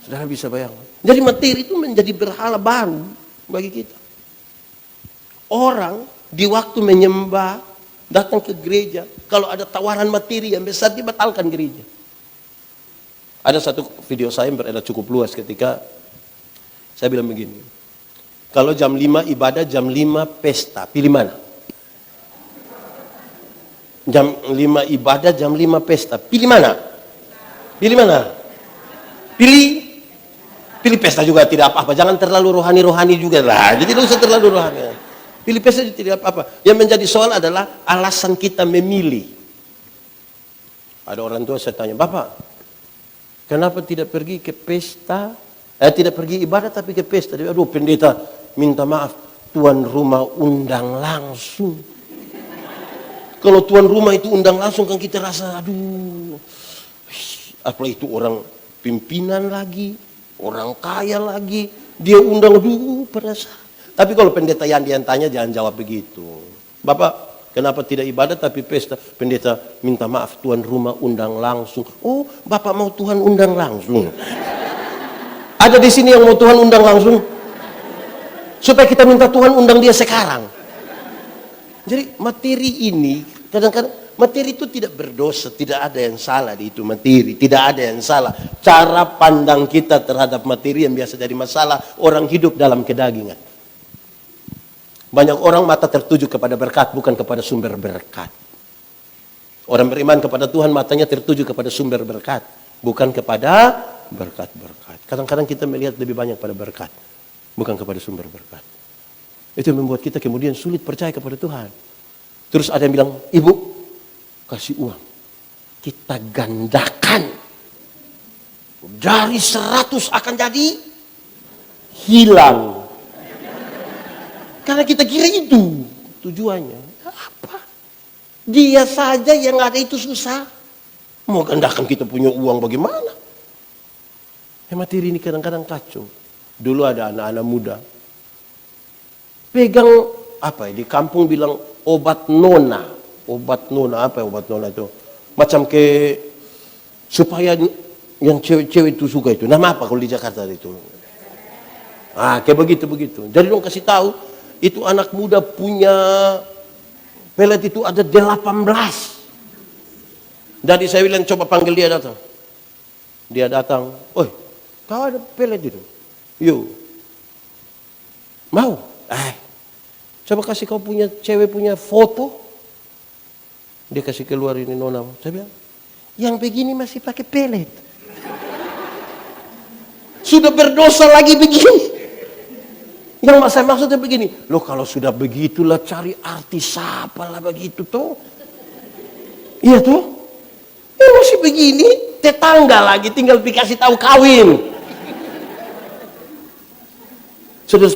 Saudara bisa bayangkan. Jadi materi itu menjadi berhala baru bagi kita. Orang di waktu menyembah, datang ke gereja, kalau ada tawaran materi yang besar, dibatalkan gereja. Ada satu video saya yang beredar cukup luas ketika saya bilang begini. Kalau jam 5 ibadah, jam 5 pesta, pilih mana? Jam 5 ibadah, jam 5 pesta, pilih mana? Pilih mana? Pilih pesta juga tidak apa-apa. Jangan terlalu rohani-rohani juga lah. Jadi tidak usah terlalu rohani. Pilih pesta tidak apa-apa. Yang menjadi soal adalah alasan kita memilih. Ada orang tua saya tanya, Bapak, kenapa tidak pergi ke pesta? Tidak pergi ibadah tapi ke pesta. Dia, aduh pendeta, minta maaf, tuan rumah undang langsung. Kalau tuan rumah itu undang langsung kan kita rasa, aduh, apa itu orang pimpinan lagi, orang kaya lagi, dia undang dulu pada saat. Tapi kalau pendeta yang dia tanya jangan jawab begitu. Bapak, kenapa tidak ibadah tapi pesta? Pendeta, minta maaf tuan rumah undang langsung. Oh, Bapak mau Tuhan undang langsung. Ada di sini yang mau Tuhan undang langsung? Supaya kita minta Tuhan undang dia sekarang. Jadi materi ini, kadang-kadang materi itu tidak berdosa, tidak ada yang salah di itu materi, tidak ada yang salah. Cara pandang kita terhadap materi yang biasa jadi masalah, orang hidup dalam kedagingan. Banyak orang mata tertuju kepada berkat, bukan kepada sumber berkat. Orang beriman kepada Tuhan matanya tertuju kepada sumber berkat, bukan kepada berkat-berkat. Kadang-kadang kita melihat lebih banyak pada berkat, bukan kepada sumber berkat. Itu yang membuat kita kemudian sulit percaya kepada Tuhan. Terus ada yang bilang, Ibu, kasih uang. Kita gandakan. Dari 100 akan jadi hilang. Karena kita kira itu tujuannya. Apa? Dia saja yang ada itu susah. Mau gandakan kita punya uang bagaimana? Materi ini kadang-kadang kacau. Dulu ada anak-anak muda. Pegang apa ya? Di kampung bilang obat nona. Obat nona, apa ya obat nona itu? Macam ke supaya yang cewek-cewek itu suka itu. Nama apa kalau di Jakarta itu? Kayak begitu-begitu. Jadi dong kasih tahu, itu anak muda punya pelet itu ada 18. Jadi saya bilang coba panggil dia datang. Dia datang, oi, kau ada pelet itu? Yuk. Mau? Coba kasih kau punya cewek punya foto. Dia kasih keluar ini nona. Saya bilang, yang begini masih pakai pelet. Sudah berdosa lagi begini. Yang saya maksudnya begini, loh kalau sudah begitulah cari artis siapa lah begitu toh. Iya toh? Masih begini, tetangga lagi tinggal dikasih tahu kawin. Sudah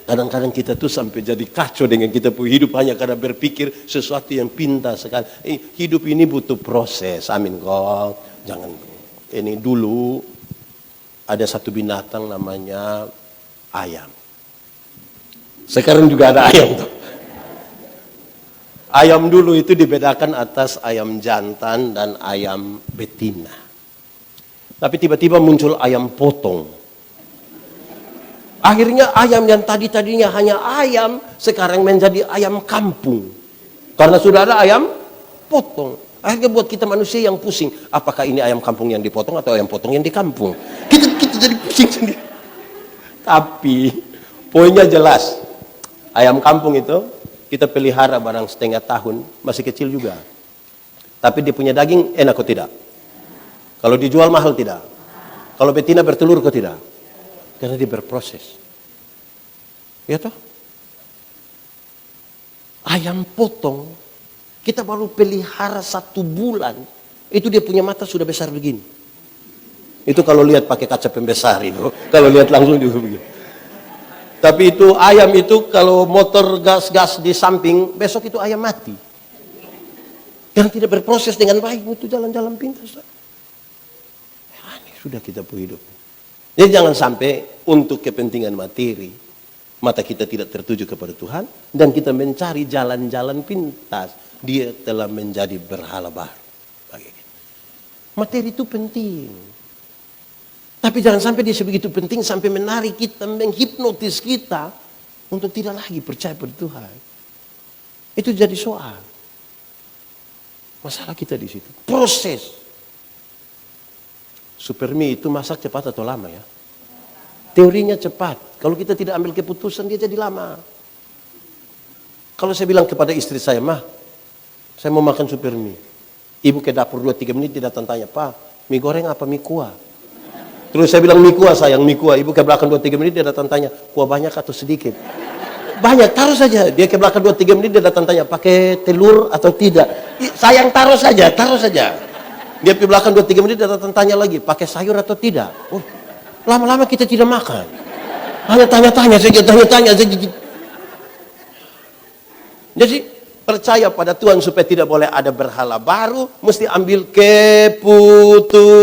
kadang-kadang kita tuh sampai jadi kacau dengan kita punya hidup hanya karena berpikir sesuatu yang pintar sekali. Hidup ini butuh proses, amin kok. Jangan ini dulu ada satu binatang namanya ayam. Sekarang juga ada ayam tuh. Ayam dulu itu dibedakan atas ayam jantan dan ayam betina. Tapi tiba-tiba muncul ayam potong. Akhirnya ayam yang tadinya hanya ayam, sekarang menjadi ayam kampung. Karena sudah ada ayam potong. Akhirnya buat kita manusia yang pusing. Apakah ini ayam kampung yang dipotong atau ayam potong yang di kampung? Kita jadi pusing sendiri. Tapi poinnya jelas. Ayam kampung itu kita pelihara barang setengah tahun, masih kecil juga. Tapi dia punya daging enak kok tidak? Kalau dijual mahal tidak? Kalau betina bertelur kok tidak? Karena dia berproses. Ya toh? Ayam potong, kita baru pelihara 1 bulan, itu dia punya mata sudah besar begini. Itu kalau lihat pakai kaca pembesar itu, kalau lihat langsung juga begini. Tapi itu ayam itu kalau motor gas-gas di samping, besok itu ayam mati. Yang tidak berproses dengan baik, itu jalan-jalan pintas. Aneh sudah kita hidup. Jadi jangan sampai untuk kepentingan materi, mata kita tidak tertuju kepada Tuhan, dan kita mencari jalan-jalan pintas. Dia telah menjadi berhala baru. Materi itu penting. Tapi jangan sampai dia sebegitu penting sampai menarik kita, menghipnotis kita untuk tidak lagi percaya pada Tuhan. Itu jadi soal. Masalah kita di situ. Proses. Supermi itu masak cepat atau lama ya? Teorinya cepat. Kalau kita tidak ambil keputusan dia jadi lama. Kalau saya bilang kepada istri saya, "Mah, saya mau makan supermi." Ibu ke dapur 2-3 menit dia datang tanya, "Pak, mie goreng apa mie kuah?" Terus saya bilang, "Mie kuah sayang, mie kuah." Ibu ke belakang 2-3 menit dia datang tanya, "Kuah banyak atau sedikit?" "Banyak, taruh saja." Dia ke belakang 2-3 menit dia datang tanya, "Pakai telur atau tidak?" "Sayang, taruh saja, taruh saja." Dia ke belakang 2-3 menit dia datang tanya lagi, "Pakai sayur atau tidak?" Oh, lama-lama kita tidak makan. Hanya tanya-tanya saja, tanya-tanya saja. Jadi percaya pada Tuhan supaya tidak boleh ada berhala baru, mesti ambil keputusan.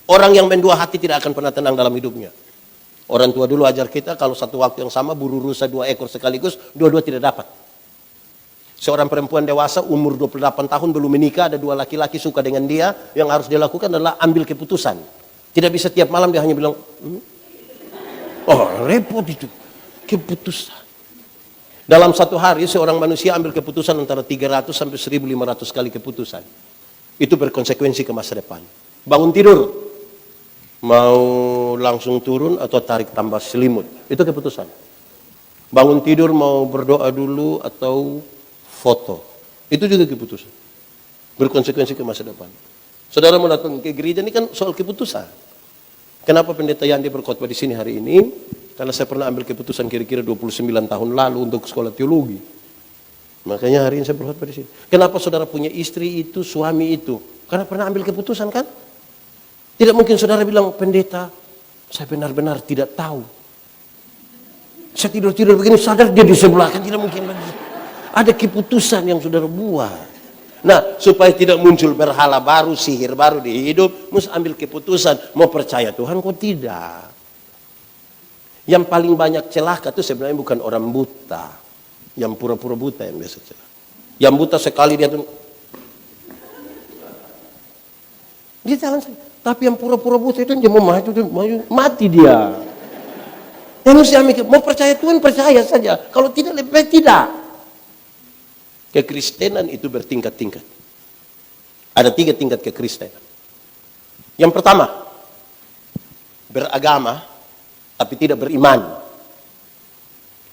Orang yang mendua hati tidak akan pernah tenang dalam hidupnya. Orang tua dulu ajar kita kalau satu waktu yang sama buru rusa 2 ekor sekaligus, dua-dua tidak dapat. Seorang perempuan dewasa umur 28 tahun belum menikah, ada 2 laki-laki suka dengan dia, yang harus dia lakukan adalah ambil keputusan. Tidak bisa tiap malam dia hanya bilang, oh repot itu, keputusan. Dalam satu hari seorang manusia ambil keputusan antara 300 sampai 1500 kali keputusan. Itu berkonsekuensi ke masa depan. Bangun tidur, mau langsung turun atau tarik tambah selimut, itu keputusan. Bangun tidur mau berdoa dulu atau foto, itu juga keputusan. Berkonsekuensi ke masa depan. Saudara mau datang ke gereja ini kan soal keputusan. Kenapa pendeta Yandi berkhotbah di sini hari ini? Karena saya pernah ambil keputusan kira-kira 29 tahun lalu untuk sekolah teologi. Makanya hari ini saya berkhotbah di sini. Kenapa saudara punya istri itu, suami itu? Karena pernah ambil keputusan kan? Tidak mungkin saudara bilang, "Pendeta, saya benar-benar tidak tahu. Saya tidur-tidur begini, sadar dia di sebelah." Kan tidak mungkin lagi. Ada keputusan yang saudara buat. Nah, supaya tidak muncul berhala baru, sihir baru di hidup, mesti ambil keputusan. Mau percaya Tuhan kok tidak. Yang paling banyak celaka itu sebenarnya bukan orang buta. Yang pura-pura buta yang biasa celaka. Yang buta sekali dia tuh, dia jalan saja. Tapi yang pura-pura buta itu dia mau mati dia. Yang mesti mikir, mau percaya Tuhan percaya saja. Kalau tidak lebih baik tidak. Kekristenan itu bertingkat-tingkat. Ada 3 tingkat kekristenan. Yang pertama, beragama tapi tidak beriman.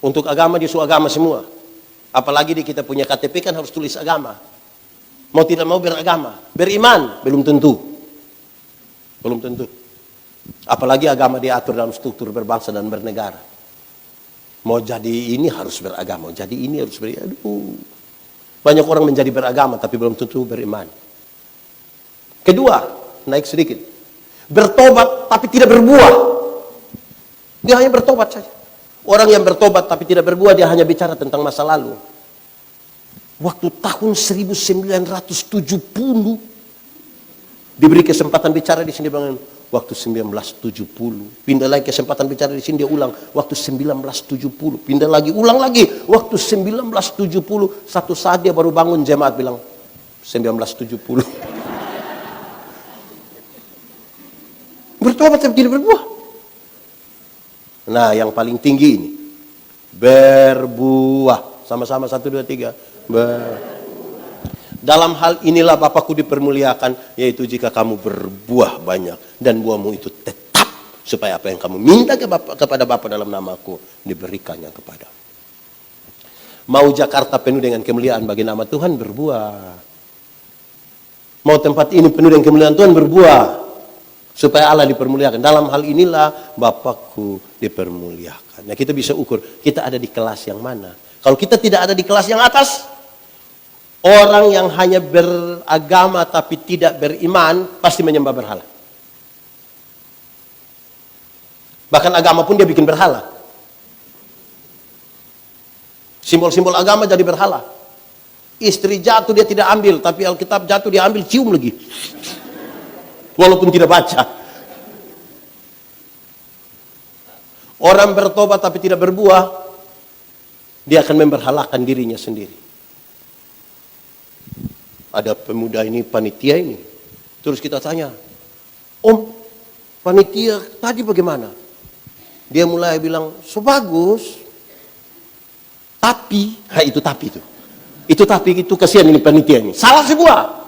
Untuk agama dia agama semua. Apalagi di kita punya KTP kan harus tulis agama. Mau tidak mau beragama. Beriman belum tentu. Belum tentu. Apalagi agama diatur dalam struktur berbangsa dan bernegara. Mau jadi ini harus beragama, jadi ini harus beriman. Banyak orang menjadi beragama tapi belum tentu beriman. Kedua, naik sedikit. Bertobat tapi tidak berbuah. Dia hanya bertobat saja. Orang yang bertobat tapi tidak berbuah, dia hanya bicara tentang masa lalu. Waktu tahun 1970 diberi kesempatan bicara di sini, waktu 1970. Pindah lagi kesempatan bicara di sini, dia ulang waktu 1970. Pindah lagi, ulang lagi waktu 1970. Satu saat dia baru bangun, jemaat bilang 1970. Bertobat tapi tidak berbuah. Nah, yang paling tinggi ini berbuah. Sama-sama 1, 2, 3. Dalam hal inilah Bapakku dipermuliakan, yaitu jika kamu berbuah banyak dan buahmu itu tetap, supaya apa yang kamu minta kepada Bapa dalam namaku diberikannya kepada. Mau Jakarta penuh dengan kemuliaan bagi nama Tuhan, berbuah. Mau tempat ini penuh dengan kemuliaan Tuhan, berbuah. Supaya Allah dipermuliakan. Dalam hal inilah Bapakku dipermuliakan. Nah, kita bisa ukur, kita ada di kelas yang mana. Kalau kita tidak ada di kelas yang atas, orang yang hanya beragama tapi tidak beriman pasti menyembah berhala. Bahkan agama pun dia bikin berhala. Simbol-simbol agama jadi berhala. Istri jatuh dia tidak ambil, tapi Alkitab jatuh dia ambil, cium lagi. Walaupun tidak baca. Orang bertobat tapi tidak berbuah, dia akan memberhalakan dirinya sendiri. Ada pemuda ini, panitia ini. Terus kita tanya, Om, panitia tadi bagaimana? Dia mulai bilang, so bagus. Tapi, itu tapi itu. Itu tapi itu kasihan ini panitia ini. Salah semua.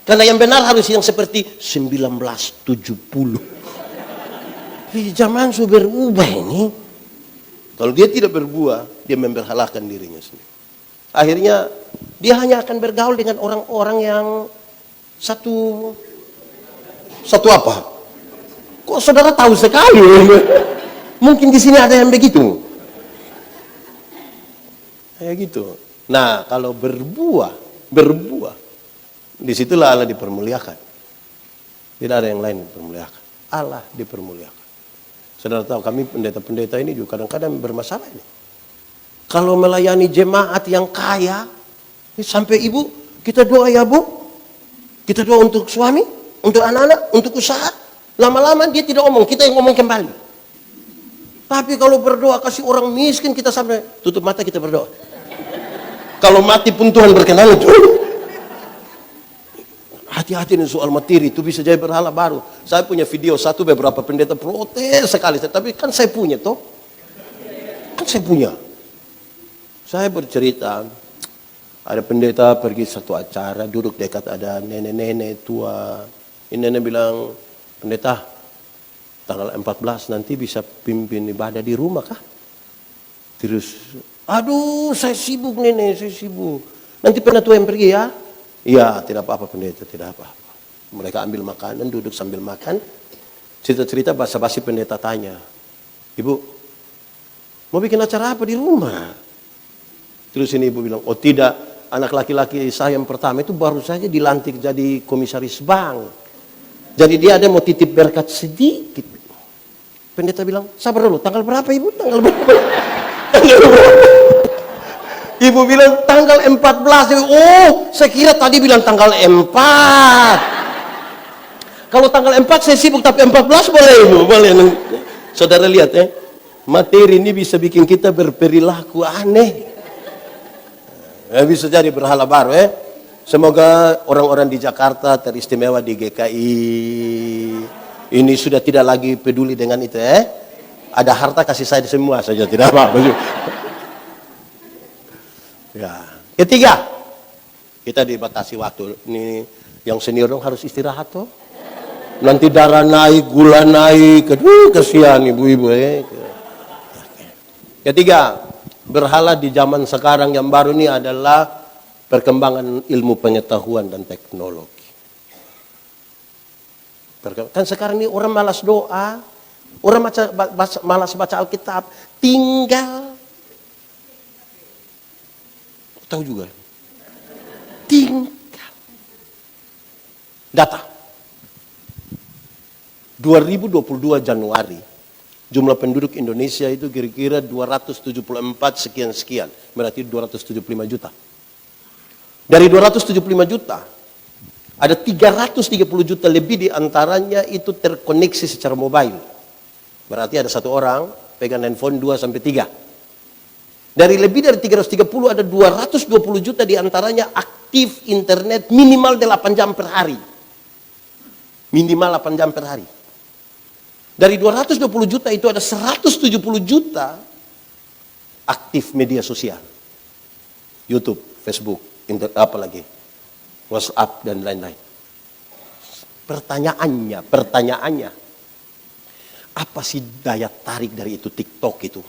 Karena yang benar harus yang seperti 1970. Zaman sudah berubah ini. Kalau dia tidak berbuah, dia memberhalakan dirinya sendiri. Akhirnya dia hanya akan bergaul dengan orang-orang yang satu apa? Kok saudara tahu sekali? Mungkin di sini ada yang begitu. Kayak gitu. Nah, kalau berbuah, disitulah Allah dipermuliakan. Tidak ada yang lain dipermuliakan. Allah dipermuliakan. Saudara tahu, kami pendeta-pendeta ini juga kadang-kadang bermasalah ini. Kalau melayani jemaat yang kaya, sampai ibu, kita doa ya bu. Kita doa untuk suami, untuk anak-anak, untuk usaha. Lama-lama dia tidak ngomong, kita yang ngomong kembali. Tapi kalau berdoa kasih orang miskin, kita sampai tutup mata kita berdoa. Kalau mati pun Tuhan berkenan dulu. Hati-hati nih soal materi, itu bisa jadi berhala baru. Saya punya video satu, beberapa pendeta protes sekali. Tapi kan saya punya toh. Kan saya punya. Saya bercerita, ada pendeta pergi satu acara, duduk dekat ada nenek-nenek tua. Ini nenek bilang, pendeta, tanggal 14 nanti bisa pimpin ibadah di rumah kah? Terus, aduh saya sibuk nenek, saya sibuk. Nanti penatua yang pergi ya? Iya, tidak apa-apa pendeta, tidak apa-apa. Mereka ambil makanan, duduk sambil makan. Cerita-cerita basa-basi pendeta tanya, Ibu, mau bikin acara apa di rumah? Terus ini ibu bilang, oh tidak, anak laki-laki saya yang pertama itu baru saja dilantik jadi komisaris bank. Jadi dia ada mau titip berkat sedikit. Pendeta bilang, sabar dulu, tanggal berapa ibu? Tanggal berapa? Tanggal berapa? Ibu bilang tanggal 14. Oh, saya kira tadi bilang tanggal 4. Kalau tanggal 4 saya sibuk, tapi 14 boleh ibu, boleh. Saudara lihat materi ini bisa bikin kita berperilaku aneh. Bisa jadi berhala baru Semoga orang-orang di Jakarta teristimewa di GKI ini sudah tidak lagi peduli dengan itu Ada harta kasih saya semua saja, tidak apa-apa. Ya. Ketiga, kita dibatasi waktu. Ini yang senior dong harus istirahat toh. Nanti darah naik, gula naik, kasihan ibu-ibu Ketiga, berhala di zaman sekarang yang baru ini adalah perkembangan ilmu pengetahuan dan teknologi. Kan sekarang ini orang malas doa, orang malas baca Alkitab, tinggal tahu juga. Tinggal. Data. 2022 Januari, jumlah penduduk Indonesia itu kira-kira 274 sekian-sekian. Berarti 275 juta. Dari 275 juta, Ada 330 juta lebih di antaranya itu terkoneksi secara mobile. Berarti ada satu orang pegang handphone 2 sampai 3. Dari lebih dari 330 ada 220 juta di antaranya aktif internet minimal 8 jam per hari. Minimal 8 jam per hari. Dari 220 juta itu ada 170 juta aktif media sosial. YouTube, Facebook, apalagi WhatsApp dan lain-lain. Pertanyaannya, apa sih daya tarik dari itu TikTok itu?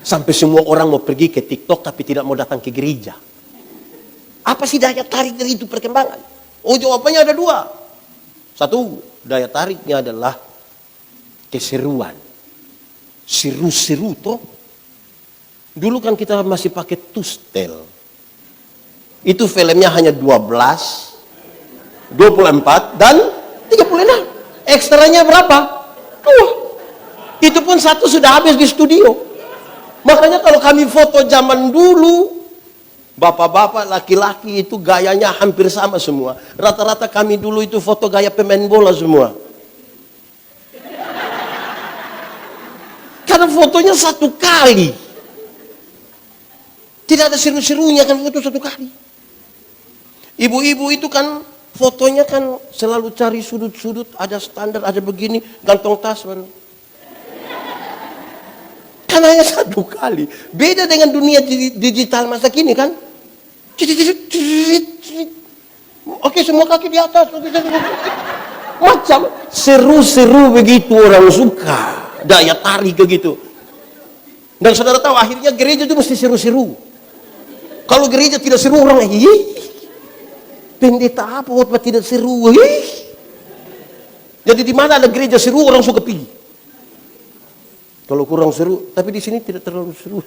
Sampai semua orang mau pergi ke TikTok tapi tidak mau datang ke gereja. Apa sih daya tarik dari itu perkembangan? Oh, jawabannya ada 2. Satu, daya tariknya adalah keseruan. Seru-seru toh. Dulu kan kita masih pakai tustel. Itu filmnya hanya 12, 24, dan 36. Ekstranya berapa? 2. Itu pun satu sudah habis di studio. Makanya kalau kami foto zaman dulu, bapak-bapak, laki-laki itu gayanya hampir sama semua. Rata-rata kami dulu itu foto gaya pemain bola semua. Karena fotonya satu kali. Tidak ada seru-serunya kan foto satu kali. Ibu-ibu itu kan fotonya kan selalu cari sudut-sudut, ada standar, ada begini, gantung tas baru. Kan hanya satu kali. Beda dengan dunia digital masa kini kan. Oke, semua kaki di atas. Macam seru-seru begitu orang suka. Daya tarik begitu. Dan saudara tahu akhirnya gereja itu mesti seru-seru. Kalau gereja tidak seru orang, pendeta apa khotbah tidak seru? Jadi di mana ada gereja seru orang suka pergi. Kalau kurang seru, tapi di sini tidak terlalu seru.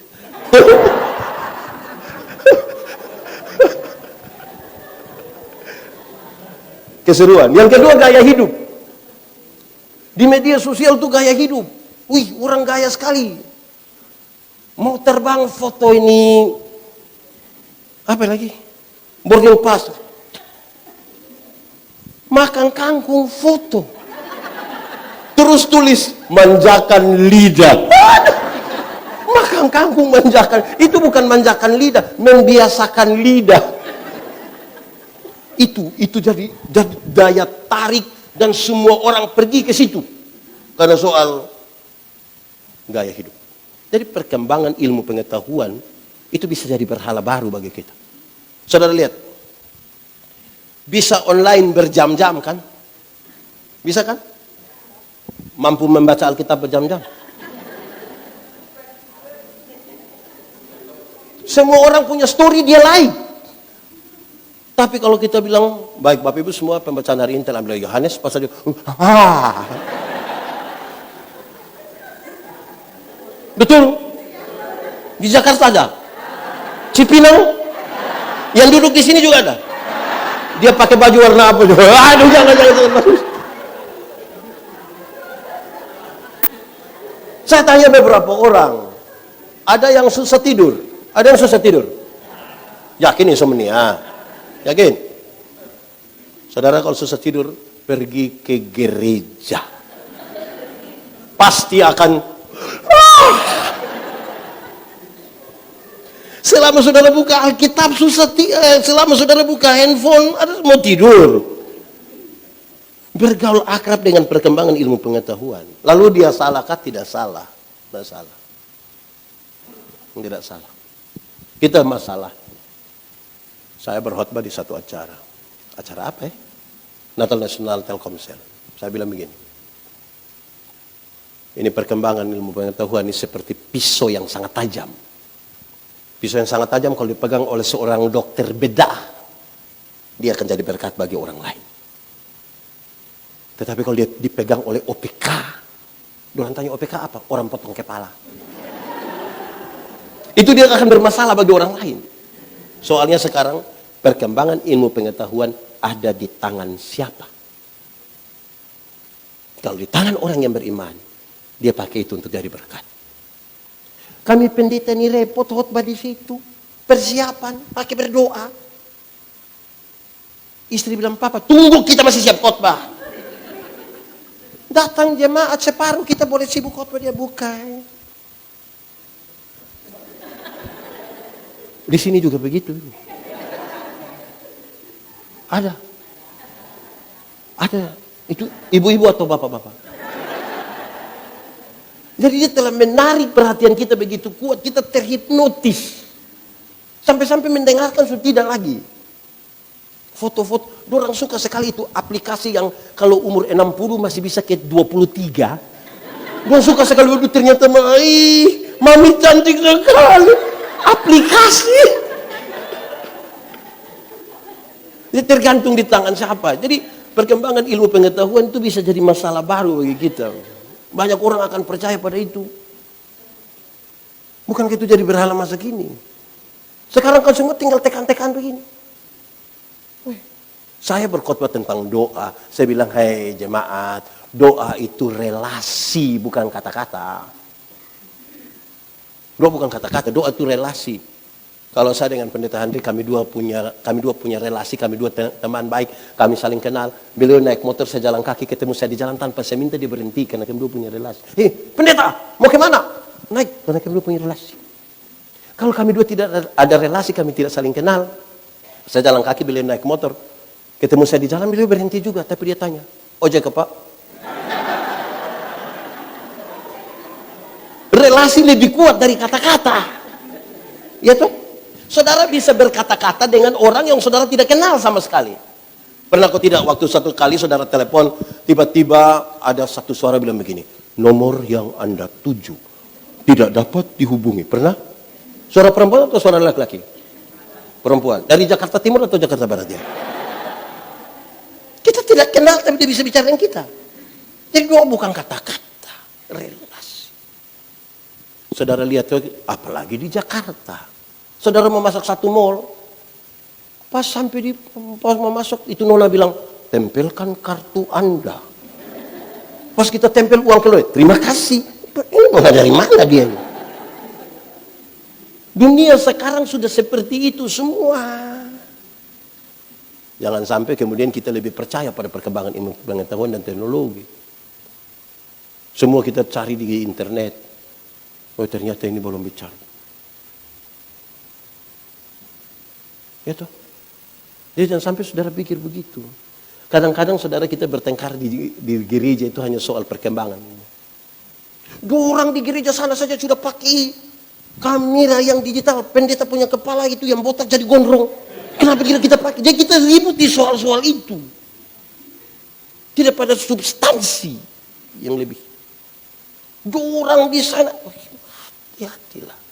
Keseruan. Yang kedua gaya hidup. Di media sosial itu gaya hidup. Wih, orang gaya sekali. Mau terbang foto ini. Apa lagi? Boarding pass. Makan kangkung foto. Terus tulis manjakan lidah. Makan kangkung manjakan. Itu bukan manjakan lidah, membiasakan lidah. Itu jadi daya tarik dan semua orang pergi ke situ. Karena soal gaya hidup. Jadi perkembangan ilmu pengetahuan itu bisa jadi berhala baru bagi kita. Saudara lihat. Bisa online berjam-jam kan? Bisa kan? Mampu membaca Alkitab berjam-jam. Semua orang punya story dia lain. Tapi kalau kita bilang, baik Bapak Ibu semua pembacaan hari ini telah ambil Yohanes pasal dia, betul? Di Jakarta ada? Cipinang? Yang duduk di sini juga ada? Dia pakai baju warna apa juga? Aduh, jangan. Saya tanya beberapa orang, ada yang susah tidur, ada yang susah tidur. Yakin insomnia? Yakin? Saudara kalau susah tidur, pergi ke gereja. Pasti akan selama saudara buka Alkitab selama saudara buka handphone, ada mau tidur. Bergaul akrab dengan perkembangan ilmu pengetahuan. Lalu dia salahkah? Tidak salah. Tidak salah. Tidak salah. Kita masalah. Saya berkhotbah di satu acara. Acara apa ya? National Telkomsel. Saya bilang begini. Ini perkembangan ilmu pengetahuan ini seperti pisau yang sangat tajam. Pisau yang sangat tajam kalau dipegang oleh seorang dokter bedah, dia akan jadi berkat bagi orang lain. Tetapi kalau dia dipegang oleh OPK, orang tanya OPK apa? Orang potong kepala. Itu dia akan bermasalah bagi orang lain. Soalnya sekarang perkembangan ilmu pengetahuan ada di tangan siapa? Kalau di tangan orang yang beriman, dia pakai itu untuk jadi berkat. Kami pendeta ini repot khotbah di situ, persiapan, pakai berdoa. Istri bilang, papa tunggu kita masih siap khotbah. Datang jemaat separuh kita boleh sibuk khotbah, dia buka. Di sini juga begitu. Ada itu ibu-ibu atau bapak-bapak. Jadi dia telah menarik perhatian kita begitu kuat, kita terhipnotis. Sampai-sampai mendengarkan sudah tidak lagi. Foto-foto, orang suka sekali itu aplikasi yang kalau umur 60 masih bisa ke 23. Orang suka sekali, waduh ternyata mami cantik sekali. Aplikasi. Jadi tergantung di tangan siapa. Jadi perkembangan ilmu pengetahuan itu bisa jadi masalah baru bagi kita. Banyak orang akan percaya pada itu. Bukan itu jadi berhala masa kini. Sekarang kan semua tinggal tekan-tekan begini. Saya berkhotbah tentang doa. Saya bilang, hei jemaat, doa itu relasi, bukan kata-kata. Doa bukan kata-kata, doa itu relasi. Kalau saya dengan pendeta Andre, kami dua punya relasi, kami dua teman baik, kami saling kenal. Beliau naik motor, saya jalan kaki, ketemu saya di jalan tanpa saya minta dia berhenti, karena kami dua punya relasi. Pendeta, mau kemana? Naik, karena kami dua punya relasi. Kalau kami dua tidak ada relasi, kami tidak saling kenal. Saya jalan kaki, beliau naik motor. Ketemu saya di jalan, beliau berhenti juga, tapi dia tanya, ojek ke Pak? Relasi lebih kuat dari kata-kata. Ya toh? Saudara bisa berkata-kata dengan orang yang saudara tidak kenal sama sekali. Pernah kok tidak, waktu satu kali saudara telepon, tiba-tiba ada satu suara bilang begini, nomor yang Anda tuju tidak dapat dihubungi. Pernah? Suara perempuan atau suara laki-laki? Perempuan. Dari Jakarta Timur atau Jakarta Barat ya? Kita tidak kenal tapi dia bisa bicara dengan kita. Jadi doa bukan kata-kata, relasi. Saudara lihat, apalagi di Jakarta. Saudara mau masuk satu mall, pas mau masuk itu nona bilang, tempelkan kartu Anda. Pas kita tempel uang keluar, terima kasih. Ini nona dari mana dia? Dunia sekarang sudah seperti itu semua. Jangan sampai kemudian kita lebih percaya pada perkembangan ilmu pengetahuan dan teknologi. Semua kita cari di internet. Oh ternyata ini belum bicara. Ya toh. Jadi jangan sampai saudara pikir begitu. Kadang-kadang saudara kita bertengkar di gereja itu hanya soal perkembangan. Dua orang di gereja sana saja sudah pakai kamera yang digital. Pendeta punya kepala itu yang botak jadi gondrong. Kenapa kita pakai? Jadi kita ribut di soal-soal itu. Tidak pada substansi yang lebih. Dua orang di sana. Hati-hatilah.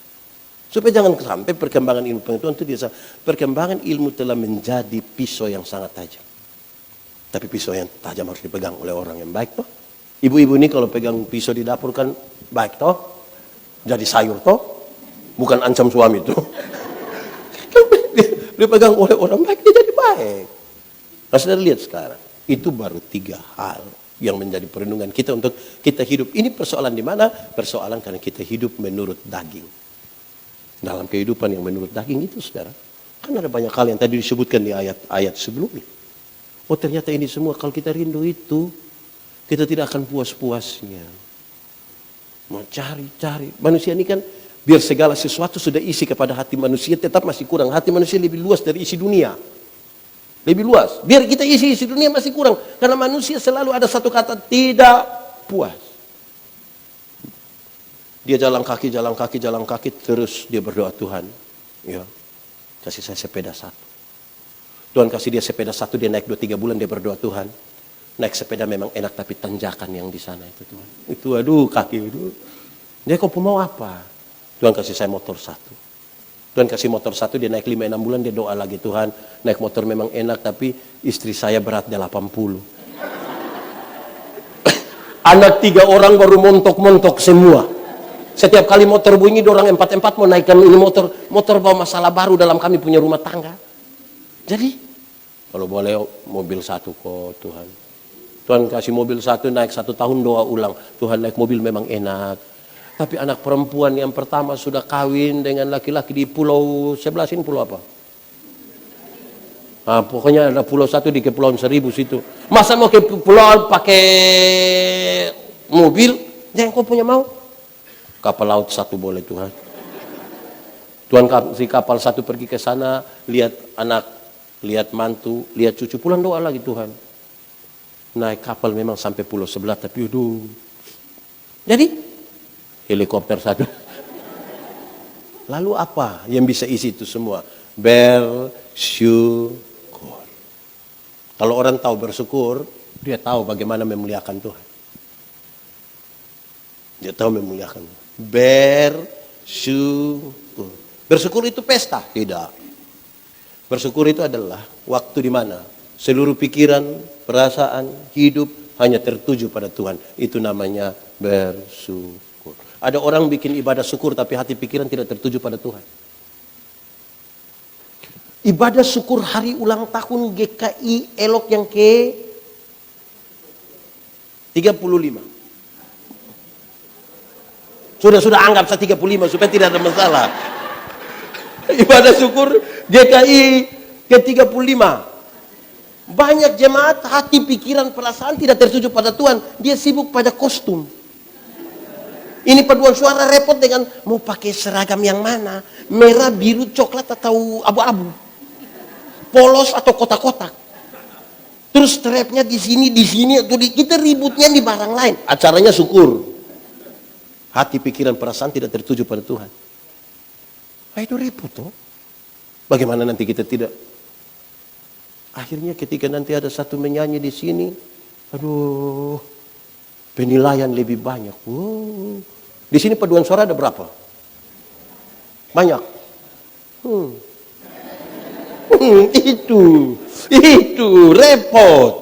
Supaya jangan sampai perkembangan ilmu pengetahuan itu biasa. Perkembangan ilmu telah menjadi pisau yang sangat tajam. Tapi pisau yang tajam harus dipegang oleh orang yang baik toh. Ibu-ibu ini kalau pegang pisau di dapur kan baik toh. Jadi sayur toh. Bukan ancam suami toh. Dia pegang oleh orang baik, dia jadi baik. Nah saudara lihat sekarang. Itu baru 3 hal yang menjadi perlindungan kita untuk kita hidup. Ini persoalan di mana? Persoalan karena kita hidup menurut daging. Dalam kehidupan yang menurut daging itu saudara. Kan ada banyak hal yang tadi disebutkan di ayat-ayat sebelumnya. Oh ternyata ini semua kalau kita rindu itu, kita tidak akan puas-puasnya. Mau cari-cari. Manusia ini kan biar segala sesuatu sudah isi kepada hati manusia tetap masih kurang. Hati manusia lebih luas dari isi dunia. Lebih luas. Biar kita isi dunia masih kurang. Karena manusia selalu ada satu kata, tidak puas. Dia jalan kaki, terus dia berdoa, Tuhan, ya, kasih saya sepeda 1. Tuhan kasih dia sepeda 1, dia naik 2-3 bulan, dia berdoa, Tuhan, naik sepeda memang enak, tapi tanjakan yang di sana itu Tuhan. Itu aduh kaki itu. Dia kok mau apa? Tuhan kasih saya motor 1. Tuhan kasih motor 1, dia naik 5-6 bulan, dia doa lagi, Tuhan, naik motor memang enak, tapi istri saya beratnya 80. Anak 3 orang baru montok-montok semua. Setiap kali motor bunyi, dorang 4-4 mau naikkan ini motor bawa masalah baru dalam kami punya rumah tangga. Jadi, kalau boleh mobil 1 kok Tuhan. Tuhan kasih mobil 1, naik 1 tahun doa ulang. Tuhan naik mobil memang enak. Tapi anak perempuan yang pertama sudah kawin dengan laki-laki di pulau sebelah sini, pulau apa? Nah, pokoknya ada pulau satu di Kepulauan Seribu situ. Masa mau ke pulau pakai mobil? Jangan kau punya mau. Kapal laut satu boleh Tuhan. Tuhan si kapal satu pergi ke sana, lihat anak, lihat mantu, lihat cucu, pulang doa lagi Tuhan. Naik kapal memang sampai pulau sebelah, tapi aduh. Jadi helikopter satu. Lalu apa yang bisa isi itu semua? Bersyukur. Kalau orang tahu bersyukur, dia tahu bagaimana memuliakan Tuhan. Dia tahu memuliakan. Bersyukur. Bersyukur itu pesta? Tidak. Bersyukur itu adalah waktu di mana seluruh pikiran, perasaan, hidup hanya tertuju pada Tuhan. Itu namanya bersyukur. Ada orang bikin ibadah syukur tapi hati pikiran tidak tertuju pada Tuhan. Ibadah syukur hari ulang tahun GKI Elok yang ke 35. Sudah anggap saya 35 supaya tidak ada masalah. Ibadah syukur GKI ke 35. Banyak jemaat hati pikiran perasaan tidak tertuju pada Tuhan. Dia sibuk pada kostum. Ini paduan suara repot dengan mau pakai seragam yang mana. Merah, biru, coklat atau abu-abu. Polos atau kotak-kotak. Terus strapnya di sini, kita ributnya di barang lain. Acaranya syukur. Hati, pikiran, perasaan tidak tertuju pada Tuhan. Nah, itu repot toh. Bagaimana nanti kita tidak? Akhirnya ketika nanti ada satu menyanyi di sini, aduh, penilaian lebih banyak. Wow. Di sini paduan suara ada berapa? Banyak. Itu repot.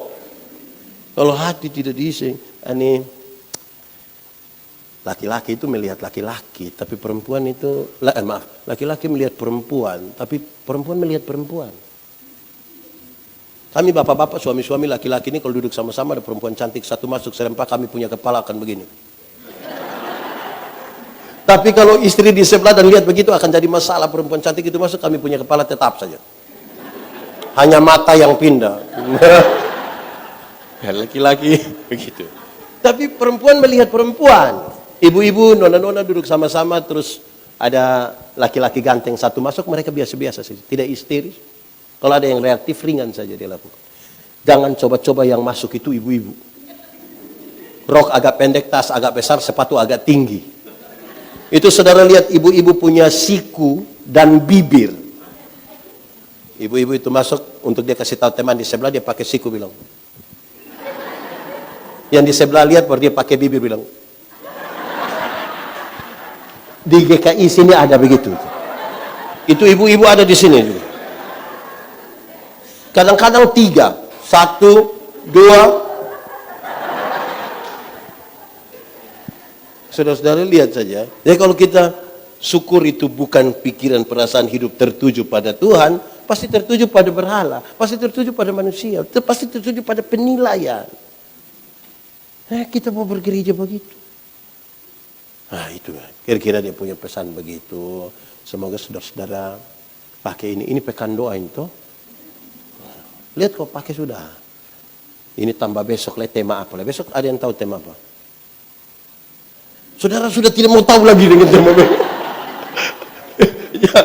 Kalau hati tidak diisi, laki-laki itu melihat laki-laki, tapi perempuan itu, laki-laki melihat perempuan, tapi perempuan melihat perempuan. Kami bapak-bapak, suami-suami, laki-laki ini kalau duduk sama-sama ada perempuan cantik satu masuk serempak, kami punya kepala akan begini. Tapi kalau istri di sebelah dan lihat begitu akan jadi masalah, perempuan cantik itu masuk, kami punya kepala tetap saja. Hanya mata yang pindah. Laki-laki begitu. Tapi perempuan melihat perempuan. Ibu-ibu, nona-nona duduk sama-sama, terus ada laki-laki ganteng satu masuk, mereka biasa-biasa saja, tidak histeris. Kalau ada yang reaktif, ringan saja dia lakukan. Jangan coba-coba yang masuk itu ibu-ibu. Rok agak pendek, tas agak besar, sepatu agak tinggi. Itu saudara lihat ibu-ibu punya siku dan bibir. Ibu-ibu itu masuk untuk dia kasih tahu teman di sebelah, dia pakai siku bilang. Yang di sebelah lihat baru dia pakai bibir bilang. Di GKI sini ada begitu. Itu ibu-ibu ada di sini juga. Kadang-kadang 3, 1, 2. Saudara-saudara lihat saja. Jadi kalau kita syukur itu bukan pikiran perasaan hidup tertuju pada Tuhan, pasti tertuju pada berhala, pasti tertuju pada manusia, pasti tertuju pada penilaian. Kita mau bergereja begitu. Nah itu kira-kira dia punya pesan begitu. Semoga saudara-saudara pakai ini. Ini pekan doa itu. Lihat kok pakai sudah. Ini tambah besok lah tema apa lah. Besok ada yang tahu tema apa? Saudara sudah tidak mau tahu lagi dengan tema besok. Ya.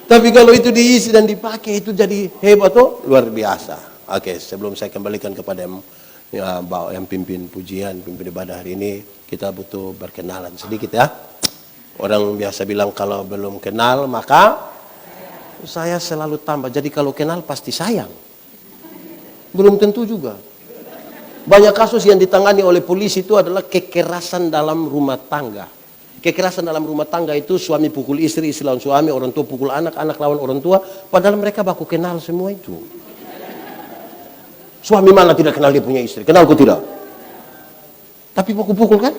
Tapi kalau itu diisi dan dipakai itu jadi hebat tuh, luar biasa. Oke, sebelum saya kembalikan kepada yang pimpin pujian, pimpin ibadah hari ini, kita butuh berkenalan sedikit ya. Orang biasa bilang kalau belum kenal maka saya selalu tambah. Jadi kalau kenal pasti sayang. Belum tentu juga. Banyak kasus yang ditangani oleh polisi itu adalah kekerasan dalam rumah tangga. Kekerasan dalam rumah tangga itu suami pukul istri, istri lawan suami, orang tua pukul anak, anak lawan orang tua. Padahal mereka baku kenal semua itu. Suami mana tidak kenal dia punya istri? Kenal kok tidak? Tapi pukul-pukul kan?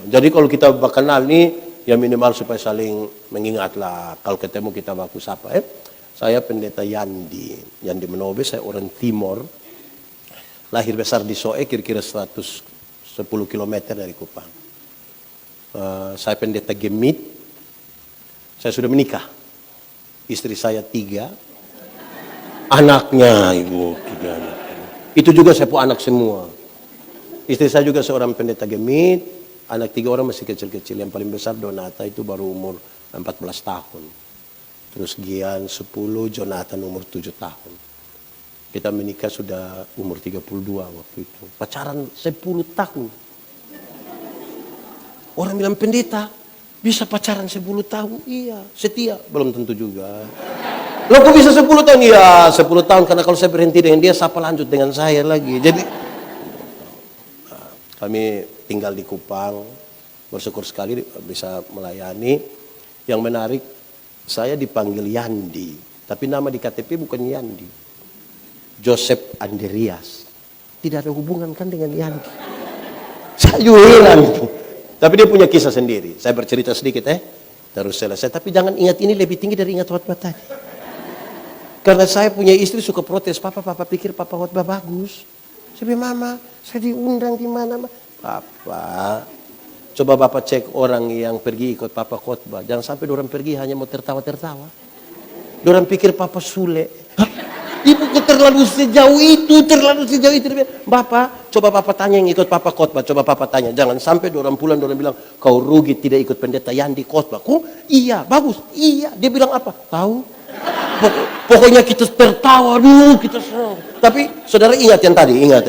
Jadi kalau kita kenal nih, ya minimal supaya saling mengingatlah. Kalau ketemu kita baku sapa. Saya pendeta Yandi Menobe, saya orang Timor. Lahir besar di Soe, kira-kira 110 km dari Kupang. Saya pendeta Gemit. Saya sudah menikah. Istri saya 3. Anaknya, ibu. 3 anak. Itu juga saya punya anak semua. Istri saya juga seorang pendeta gemit. Anak 3 orang masih kecil-kecil. Yang paling besar Donata itu baru umur 14 tahun. Terus Gian 10, Jonathan umur 7 tahun. Kita menikah sudah umur 32 waktu itu. Pacaran 10 tahun. Orang bilang pendeta, bisa pacaran 10 tahun? Iya, setia. Belum tentu juga. Loh kok bisa 10 tahun? Iya 10 tahun, karena kalau saya berhenti dengan dia, siapa lanjut dengan saya lagi. Jadi kami tinggal di Kupang, bersyukur sekali bisa melayani. Yang menarik, saya dipanggil Yandi, tapi nama di KTP bukan Yandi. Joseph Andreas. Tidak ada hubungan kan dengan Yandi. Saya juga heran. Tapi dia punya kisah sendiri. Saya bercerita sedikit terus selesai. Tapi jangan ingat ini lebih tinggi dari ingat khotbah tadi. Karena saya punya istri suka protes. Papa pikir papa khotbah bagus. Saya bilang, mama, saya diundang di mana? Papa, coba bapak cek orang yang pergi ikut papa khotbah. Jangan sampai orang pergi hanya mau tertawa-tertawa. Orang pikir papa Sule. Ibu kok terlalu sejauh itu. Bapak, coba bapak tanya yang ikut papa khotbah. Coba bapak tanya. Jangan sampai orang pulang, orang bilang, kau rugi tidak ikut pendeta Yandi khotbah. Kok? Iya, bagus. Iya. Dia bilang apa? Tahu? Pokoknya kita tertawa dulu, kita senang. Tapi saudara ingat yang tadi, ingat.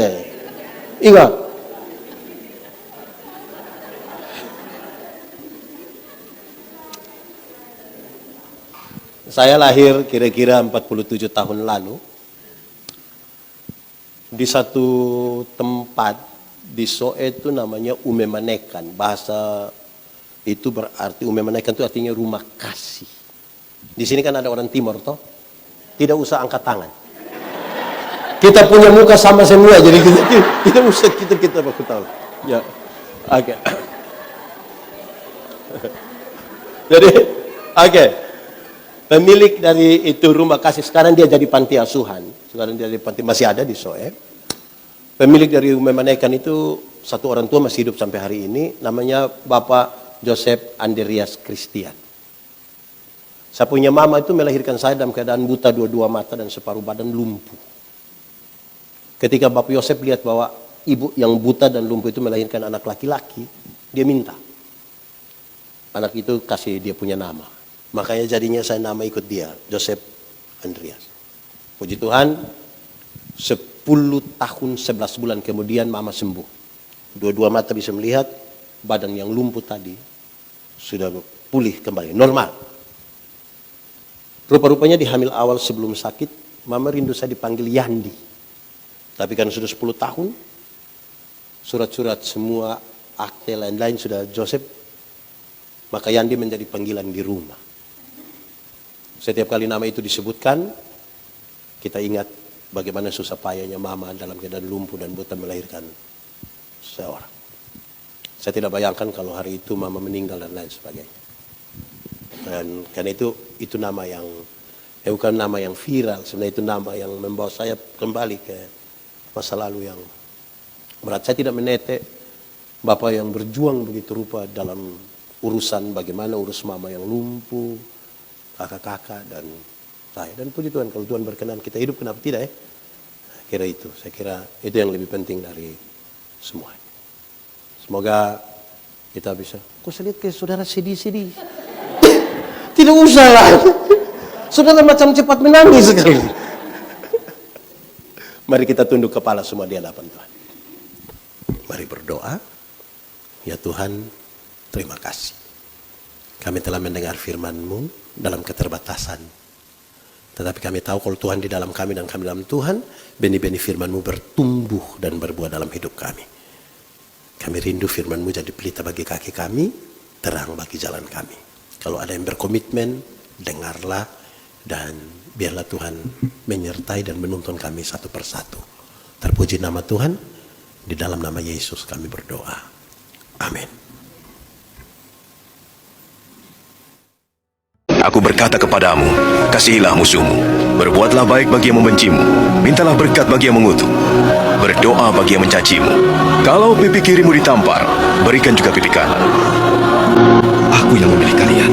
Saya lahir kira-kira 47 tahun lalu di satu tempat di Soe itu namanya Umemanekan. Bahasa itu berarti Umemanekan itu artinya rumah kasih. Di sini kan ada orang timur toh. Tidak usah angkat tangan. Kita punya muka sama semua, jadi kita usah kita baku tahu. Ya, oke. Jadi, oke. Pemilik dari itu rumah kasih, sekarang dia jadi panti asuhan. Sekarang dia jadi panti, masih ada di Soe. Pemilik dari Umemanekan itu satu orang tua masih hidup sampai hari ini. Namanya Bapak Joseph Andreas Christian. Saya punya mama itu melahirkan saya dalam keadaan buta 2 mata dan separuh badan lumpuh. Ketika Bapak Yosef lihat bahwa ibu yang buta dan lumpuh itu melahirkan anak laki-laki, dia minta. Anak itu kasih dia punya nama. Makanya jadinya saya nama ikut dia, Joseph Andreas. Puji Tuhan, 10 tahun 11 bulan kemudian mama sembuh. 2 mata bisa melihat, badan yang lumpuh tadi sudah pulih kembali, normal. Rupa-rupanya di hamil awal sebelum sakit, mama rindu saya dipanggil Yandi. Tapi kan sudah 10 tahun, surat-surat semua, akte lain-lain sudah Joseph, maka Yandi menjadi panggilan di rumah. Setiap kali nama itu disebutkan, kita ingat bagaimana susah payahnya mama dalam keadaan lumpuh dan buta melahirkan seorang. Saya tidak bayangkan kalau hari itu mama meninggal dan lain sebagainya. Dan karena itu nama yang bukan nama yang viral, sebenarnya itu nama yang membawa saya kembali ke masa lalu yang berat. Saya tidak menetek bapak yang berjuang begitu rupa dalam urusan bagaimana urus mama yang lumpuh, kakak-kakak dan saya. Dan puji Tuhan kalau Tuhan berkenan kita hidup, kenapa tidak Kira itu, saya kira itu yang lebih penting dari semua. Semoga kita bisa. Kok saya lihat kayak saudara sedih-sedih. Tidak usah lah. Saudara macam cepat menangis sekali. Mari kita tunduk kepala semua di hadapan Tuhan. Mari berdoa. Ya Tuhan, terima kasih. Kami telah mendengar firman-Mu dalam keterbatasan. Tetapi kami tahu kalau Tuhan di dalam kami dan kami dalam Tuhan, benih-benih firman-Mu bertumbuh dan berbuah dalam hidup kami. Kami rindu firman-Mu jadi pelita bagi kaki kami, terang bagi jalan kami. Kalau ada yang berkomitmen, dengarlah dan biarlah Tuhan menyertai dan menuntun kami satu persatu. Terpuji nama Tuhan, di dalam nama Yesus kami berdoa. Amin. Aku berkata kepadamu, kasihilah musuhmu, berbuatlah baik bagi yang membencimu, mintalah berkat bagi yang mengutuk, berdoa bagi yang mencacimu. Kalau pipi kirimu ditampar, berikan juga pipi kanan. Aku yang memilih kalian.